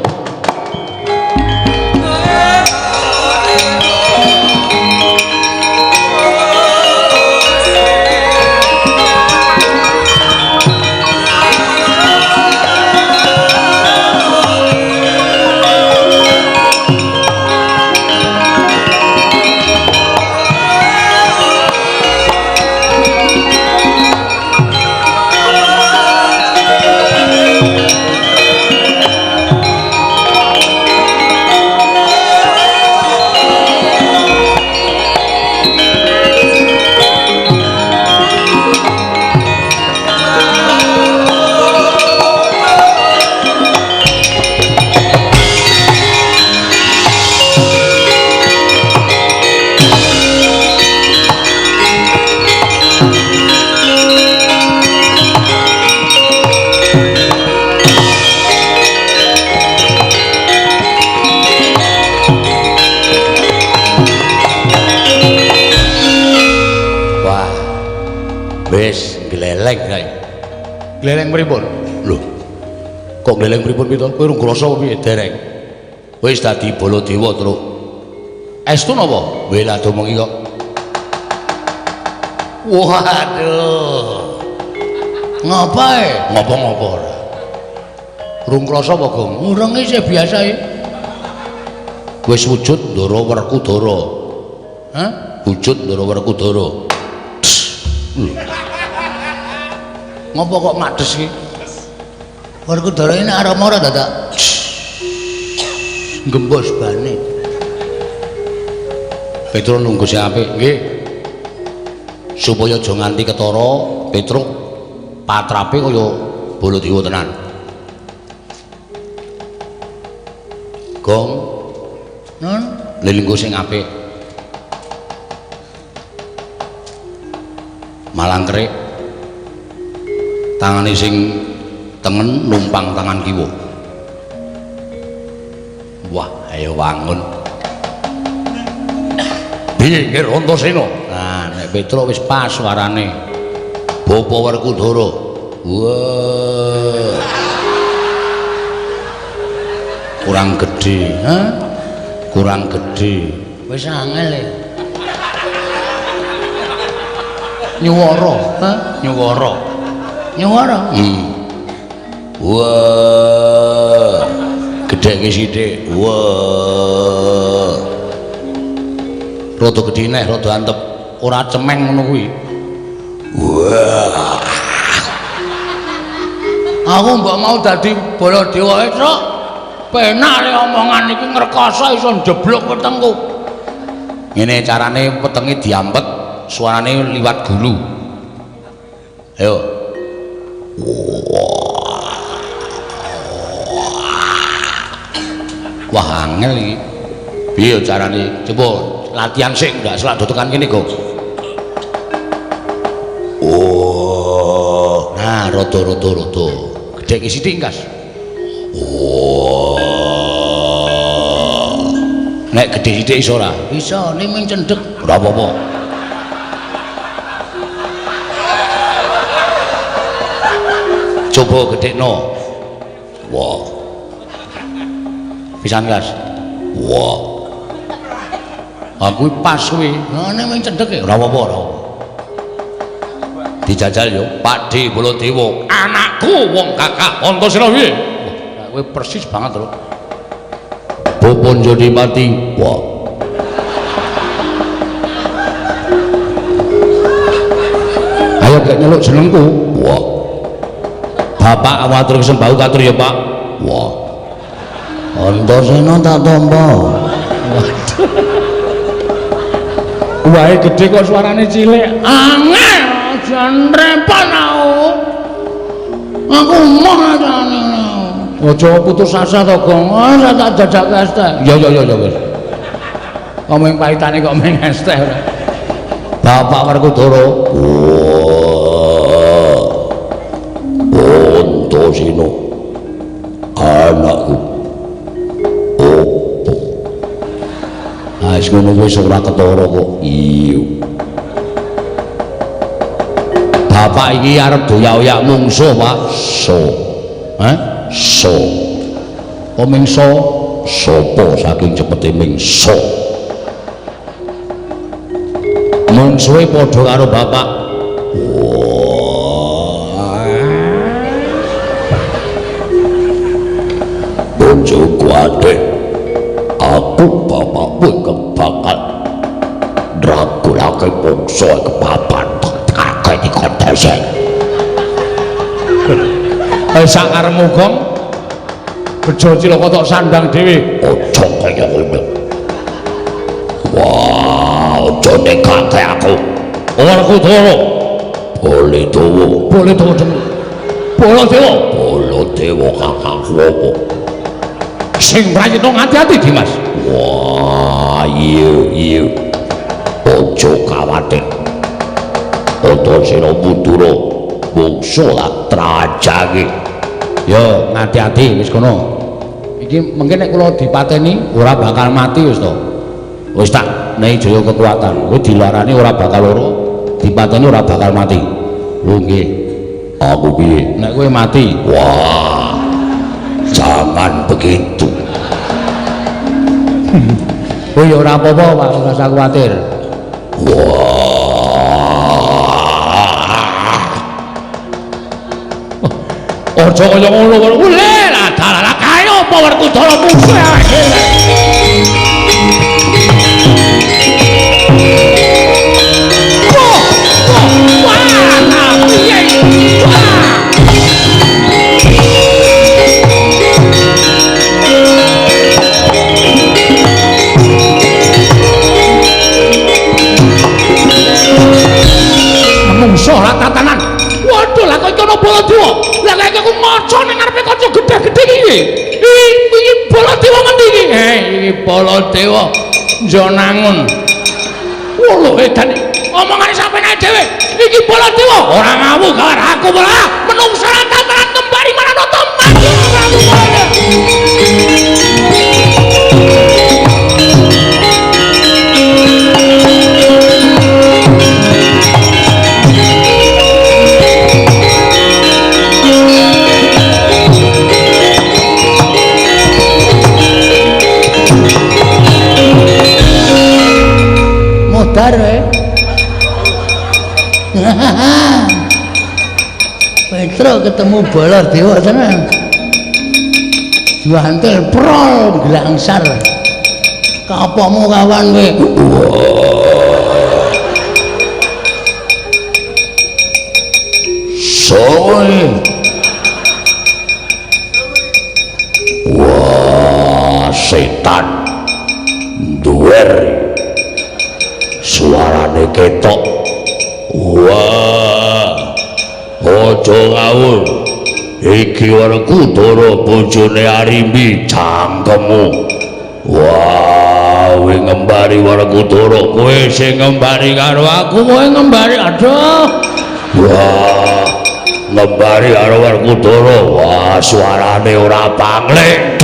Gleleng pripun? Lho. Kok gleleng pripun pito? Kowe urung krasa piye dereng? Wis dadi Baladewa, Truk. Estu napa? Wela domong iki kok. Waduh. Ngapae? Ngopo-ngopo ora. Urung krasa apa, Gong? Urung isih biasa iki. Wis wujud Ndara Werkudara. Hah? Wujud Ndara Werkudara. Ngopo kok mades iki? Werkudara ini arama ora dadak. Gembos bane. Petruk nunggu sing apik, nggih. Supaya aja nganti ketara, Petruk patrape kaya Baladewa tenan. Gong. Nun, lelenggo sing apik. Malangkrik. Tangane sing tengen numpang tangan kiwa. Wah, ayo wangun. Piye Ger Antasena? Nah, nek Petruk wis pas suarane. Bapa Werkudara. Wah. Kurang gedhe, ha? Kurang gedhe. Wis angel e. Nyuwara, ha? Nyuwara. Nyuwara. Wah. Gedheke sithik. Wah. Rada gedhe neh, rada antep. Ora cemeng ngono kuwi. Wah. Aku mbok mau dadi Baladewa, Truk. penak le omongan iki ngrekoso iso njeblok wetengku. Ngene carane wetenge diampet, suarane liwat gulu. Ayo. Wah, angel iki. Piye carane? Coba latihan sik ndak selak tekan kene kok. Oh, nah rada-rada. Gedheke sithik Kas. Nek gedhe sithik iso ora? Iso ning cendhek. Ora apa-apa. Coba gedhekno. Wah. Pisan Kas. Wah. Aku pas kuwi. Nah ning cendhek Ora apa-apa, ora apa. Dijajal yo, Pakde Baladewa, anakku wong Kakak Antasena piye? Wah, kowe persis banget lho. Bupun Jodimati. Wah. Ayo gak nyeluk jenengku. Wah. Bapak awatur kesembau katur ya, Pak. Wah. Antasena tak tampa. Wae gedhe kok suarane cilik. Angel jan repot aku mau ajane. Aja putus asa to, Gong. Ora tak jajake es teh. Ya wis. Omong pahitane kok meng es teh ora. Bapak Werkudara. Wah. Antasena. Anakku. Opo? Ah, ngono wis ora ketara kok. Iya. Bapak iki arep doyak-oyak mungsuh, Pak. So. Kok mingso? Sopo saking cepete mingso? Mungsuhe padha karo bapak. Bojoku adek. Aku bapakmu ingkang bakal ndragulake mungsuh ke papan kakek di kontesen. Sak arepmu, Gong. Bejo cilaka tok sandang dhewe. Ojo kaya ngono. Wah, ojo nekake aku. Werkudara. Baladewa. Baladewa kakakku apa? Sing prayitna ngati-ati, Dimas. Wah, iya. Ojo kawatir. Antasena Mundura mungsuh tak trajange. Ya, ngati-ati wis kono. Iki mengke nek kula dipateni ora bakal mati wis to. Wis tak nehi jaya kekuatan. Kowe dilarani ora bakal loro, dipateni ora bakal mati. Lho nggih. Aku piye? Nek kowe mati, Wah. Jangan begitu. oh ya ora apa-apa, Pak, ora usah kuwatir. Aja kaya ngono kok. Lah dalah kaya apa Werkudara mungsuh awake. Mungsuh lah tatanan. Waduh lah kok iki ana Baladewa. Lah kaya aku maca ning ngarepe kanca gedhe-gedhe iki. Iki Baladewa ngendi iki? Iki Baladewa Jonangun. Wah lho edan omongane sampeyan dhewe. Iki Baladewa ora ngawuh karo aku malah menungsa tatanan kembali mana nonton Modar Petro ketemu Baladewa tenan. Juantel prol glangsar. Kapamu kawan kowe? Soe. Wah. dawuh iki Werkudara bojone Arimbi cangkemmu. Wah, kowe ngembari Werkudara, kowe sing ngembari karo aku, kowe ngembari aduh. Wah, ngembari karo Werkudara, wah suarane ora pangling.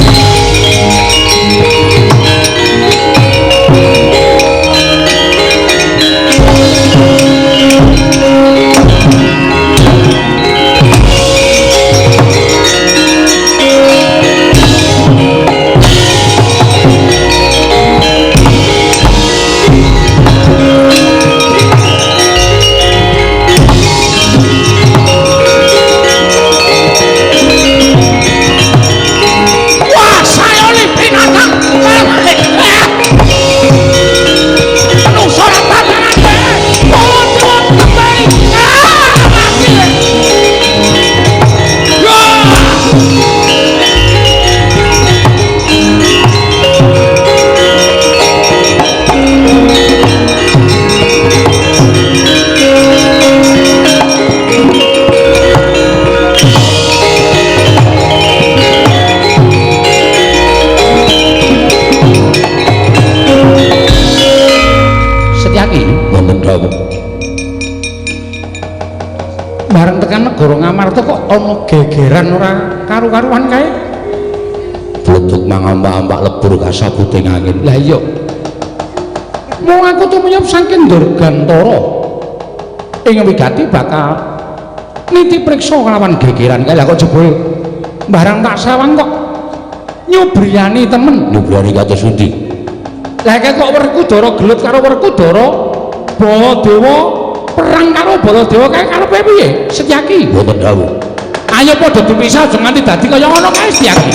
Bareng tekan negara Ngamarta kok ana gegeran ora karu-karuan kae. Bluduk mangambak-ambak lebur kasabuting angin. Lah iya. Mung aku tumiyup saking Durgantara. Ing wigati bakal niti priksa kelawan gegeran kae. Lah kok jebul barang tak sawang kok nyubriyani temen. Nyubriyani kados pundi? Lah kok Werkudara gelut karo Werkudara Baladewa perang karo Baladewa kae karepe piye? Setyaki. Mboten dawuh. Ayo padha dipisah aja nganti dadi kaya ngono kae Setyaki.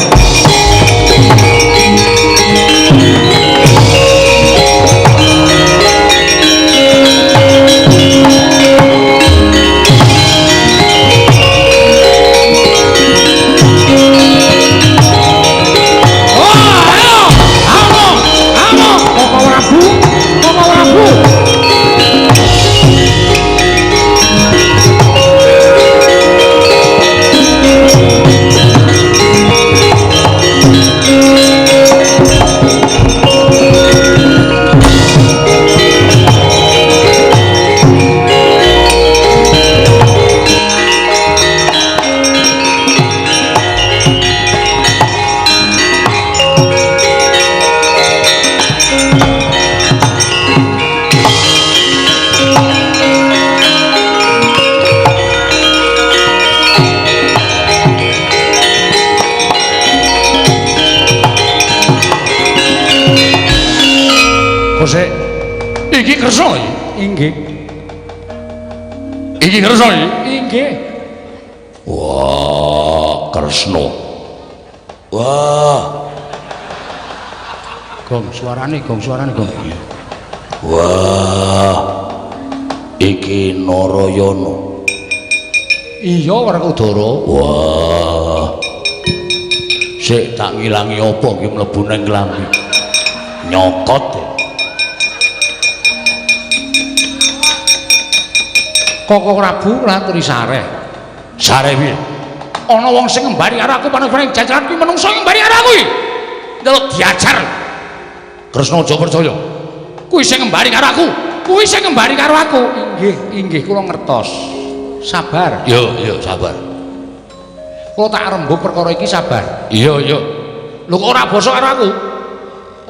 Kosek iki kersa iki? Inggih. Iki kersa iki? Inggih. Wah, Kresna. Wah. Gong suarane gong. Wah. Iki Narayana. Iya Werkudara. Wah. Sik tak ngilangi apa iki mlebu nang klambi. Nyokot. Koko Prabu ngaturi sareh. Sareh piye? Ana wong sing ngembari karo aku paning jajaran kuwi menungso ngembari karo aku iki. Ndelok diajar. Kresna aja percaya. Kuwi sing ngembari karo aku. Kuwi sing ngembari karo aku. Inggih kula ngertos. Sabar. Yo, sabar. Kula tak rembug perkara iki sabar. Iya. Lho kok ora basa karo aku?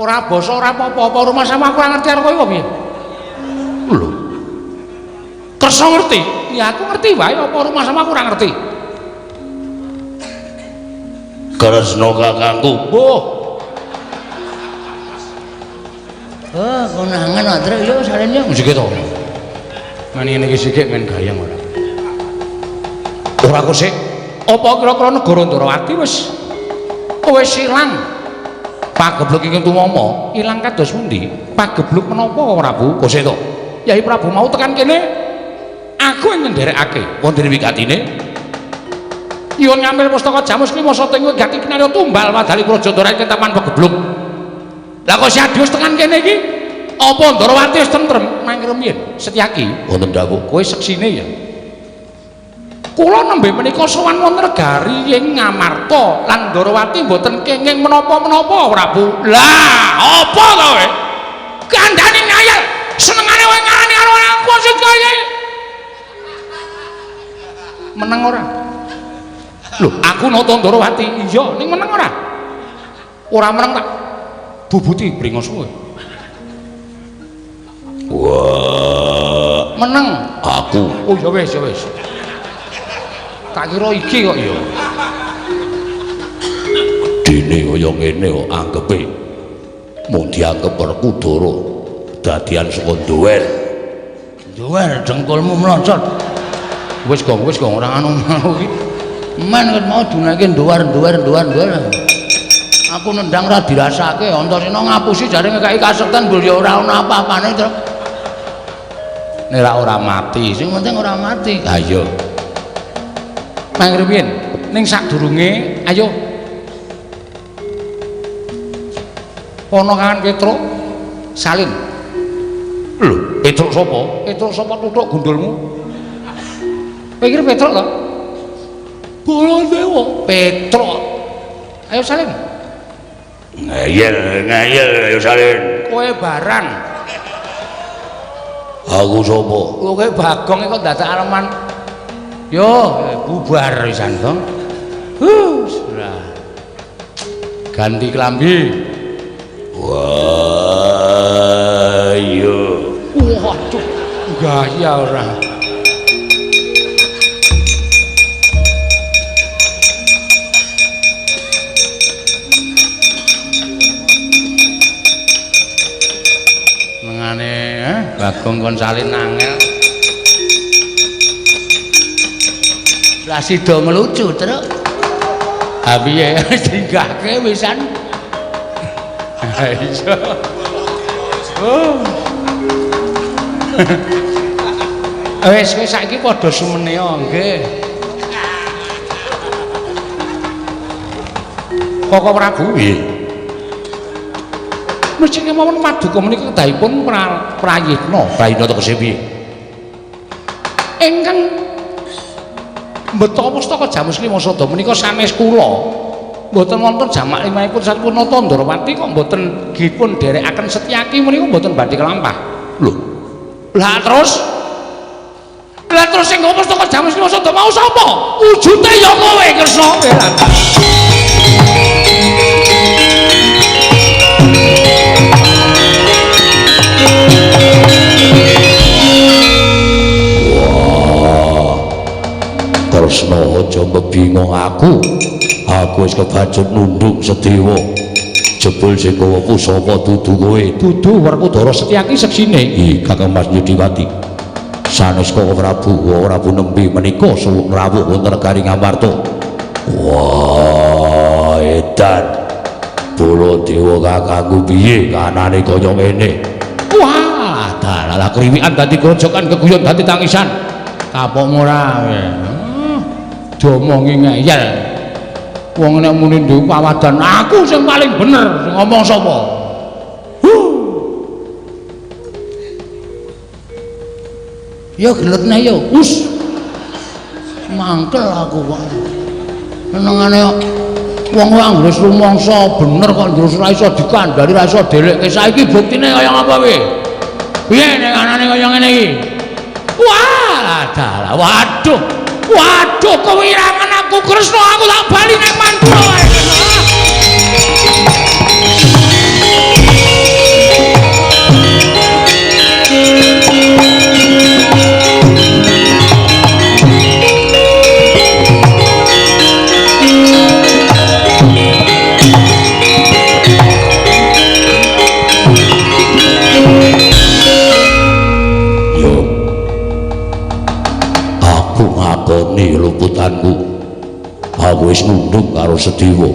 Ora basa ora apa-apa rumah sama aku ora ngerti karo kowe piye? Lho. Kresna ngerti? Ya aku ngerti wae apa rumah sama aku ora ngerti. Kresna kakangku. Oh. Konangan atre yo sarene Musik to. Mani ngene iki sithik men gayang ora. Ora kok sik. Apa kira-kira negara Ndarawati wis ilang? Pagebluk iki tumama, ilang kados pundi? Pagebluk menapa Prabu? Kok sik to. Yai Prabu mau tekan kene. Aku yang ngenderekake wonten wigatine. Yen ngambil pustaka Jamus kuwi masa teng wigati kinarya tumbal wadali Praja Ndara ketaman pagebluk. Lah kok Siadius tekan kene iki? Apa Ndarawati wis tentrem? Mangkira miyen Setyaki wonten dawuh kowe seksine ya. Kula nembe menika sowan wonten negari ing Ngamarta lan Ndarawati mboten kenging menapa-menapa Prabu. Lah, apa to kowe? Kandhane ngayal, senengane kowe ngarani karo aku sing kaya. Meneng ora? Lho, aku nata Ndarawati. Iya, ning meneng ora? Ora meneng tak bubuti bringos kowe. Wah, meneng aku. Oh ya wis, ya wis. Tak kira iki kok ya. Dene kaya ngene kok anggepe. Mung dianggep Werkudara dadian saka duwer. Duwer dengkulmu mlocot. Wis kok ora anu iki. Men ket mau dunake duwer. Aku nendang ra dirasake, Antasena ngapusi jare ngekaki kasekten mbul ya ora ana apa-apane, Tru. Nek ora mati, sing penting ora mati. Ha iya. Mangriyen ning sadurunge ayo ana kan Petruk salin. Lho, Petruk sapa? Petruk sapa tutuk gundulmu? Kowe iki Petruk to? Baladewa. Petruk. Ayo salin. ngayel ayo salin. Kowe barang. Aku sapa? Kowe Bagong kok dadak aleman. Yo, bubar pisan to. Ganti klambi. Wah, iya. Waduh, gaya ora. Mengane, Bagong kon salin angel. Lah sida melucu, Truk. Ha piye dinggahke wisan? Ha iya. Oh. Wis kowe saiki padha sumeneo nggih. Koko Prabu nggih. Mesti kemawon paduka menika kedahipun Prayitna. Prayitna tegese piye? Ingkang mbeta pustaka Jamus Klimasada menika sanes kula mboten wonten jamak limahipun sampun nata Ndarawati kok mboten dipun dherekaken Setyaki menika mboten badhe kelampah. Lho, Lah terus sing pustaka Jamus Klimasada mau sapa? Wujute ya kowe Kresna. Kresna aja mbingung aku. Aku wis kebacut nunduk Sedewa. Jebul sing gawa pusaka dudu kowe. Dudu Werkudara Setyaki seksine. Ih, Kakang Mas Yudiwati. Sanes Koko Prabu nembe menika suwuk rawuh wonten negari Ngamarta. Wah, edan. Baladewa kakangku piye kanane kaya ngene? Wah, dalah kriwikan dadi grojokan keguyon dadi tangisan. Kapok ora. Diomongi ngeyel. Wong nek muni nduk pawadan aku sing paling bener, sing ngomong sapa? Ya geletne ya. Us. Mangkel aku kok. Senengane wong wis rumangsa bener kok terus ora iso dikandhani, ora iso delekke. Saiki buktine kaya ngapa piye? Piye nek anane kaya ngene iki? Wah, dalah. Waduh, kewirangan aku Kresna, aku tak bali nek Mandura wae. Ngakoni luputanku. Aku wis nunduk karo Sedewa.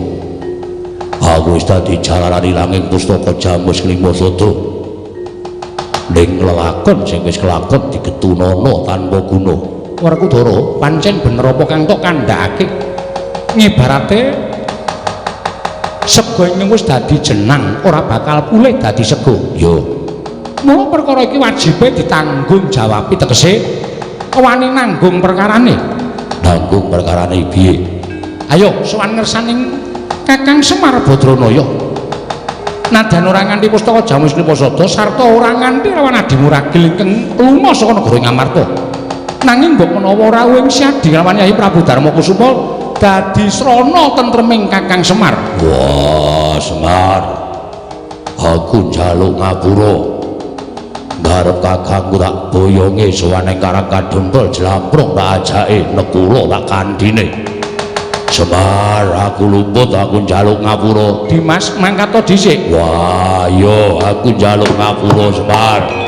Aku wis dadi jalarani langing pustaka Jamus Klimasada. Ning lelakon sing wis kelakon digetunana tanpa guna. Werkudara, pancen bener apa kang tok kandhakake? Ngibarate sego ing wis dadi jenang, ora bakal pulih dadi sego. Yo. Mula perkara iki wajibe ditanggung jawabi tegese wani nanggung perkarane. nanggung perkarane piye? Ayo sowan ngersaning Kakang Semar Badranaya. Nadan ora nganti pustaka jamu Sriposada sarta ora nganti lawan adimu ragil ingkang lunga saka negara Ngamarta. Nanging mbok menawa ora wing siadi lawan Yai Prabu Darmakusuma dadi srana tentreming Kakang Semar. Wah, Semar. Aku njaluk ngapura. Ngarep kakangku tak boyonge sowane Karang Kadempel jlamprung tak ajake nekula tak kandhine. Semar, aku luput, aku njaluk ngapura. Dimas mangkat to dhisik. Wah, yo aku njaluk ngapura, Semar.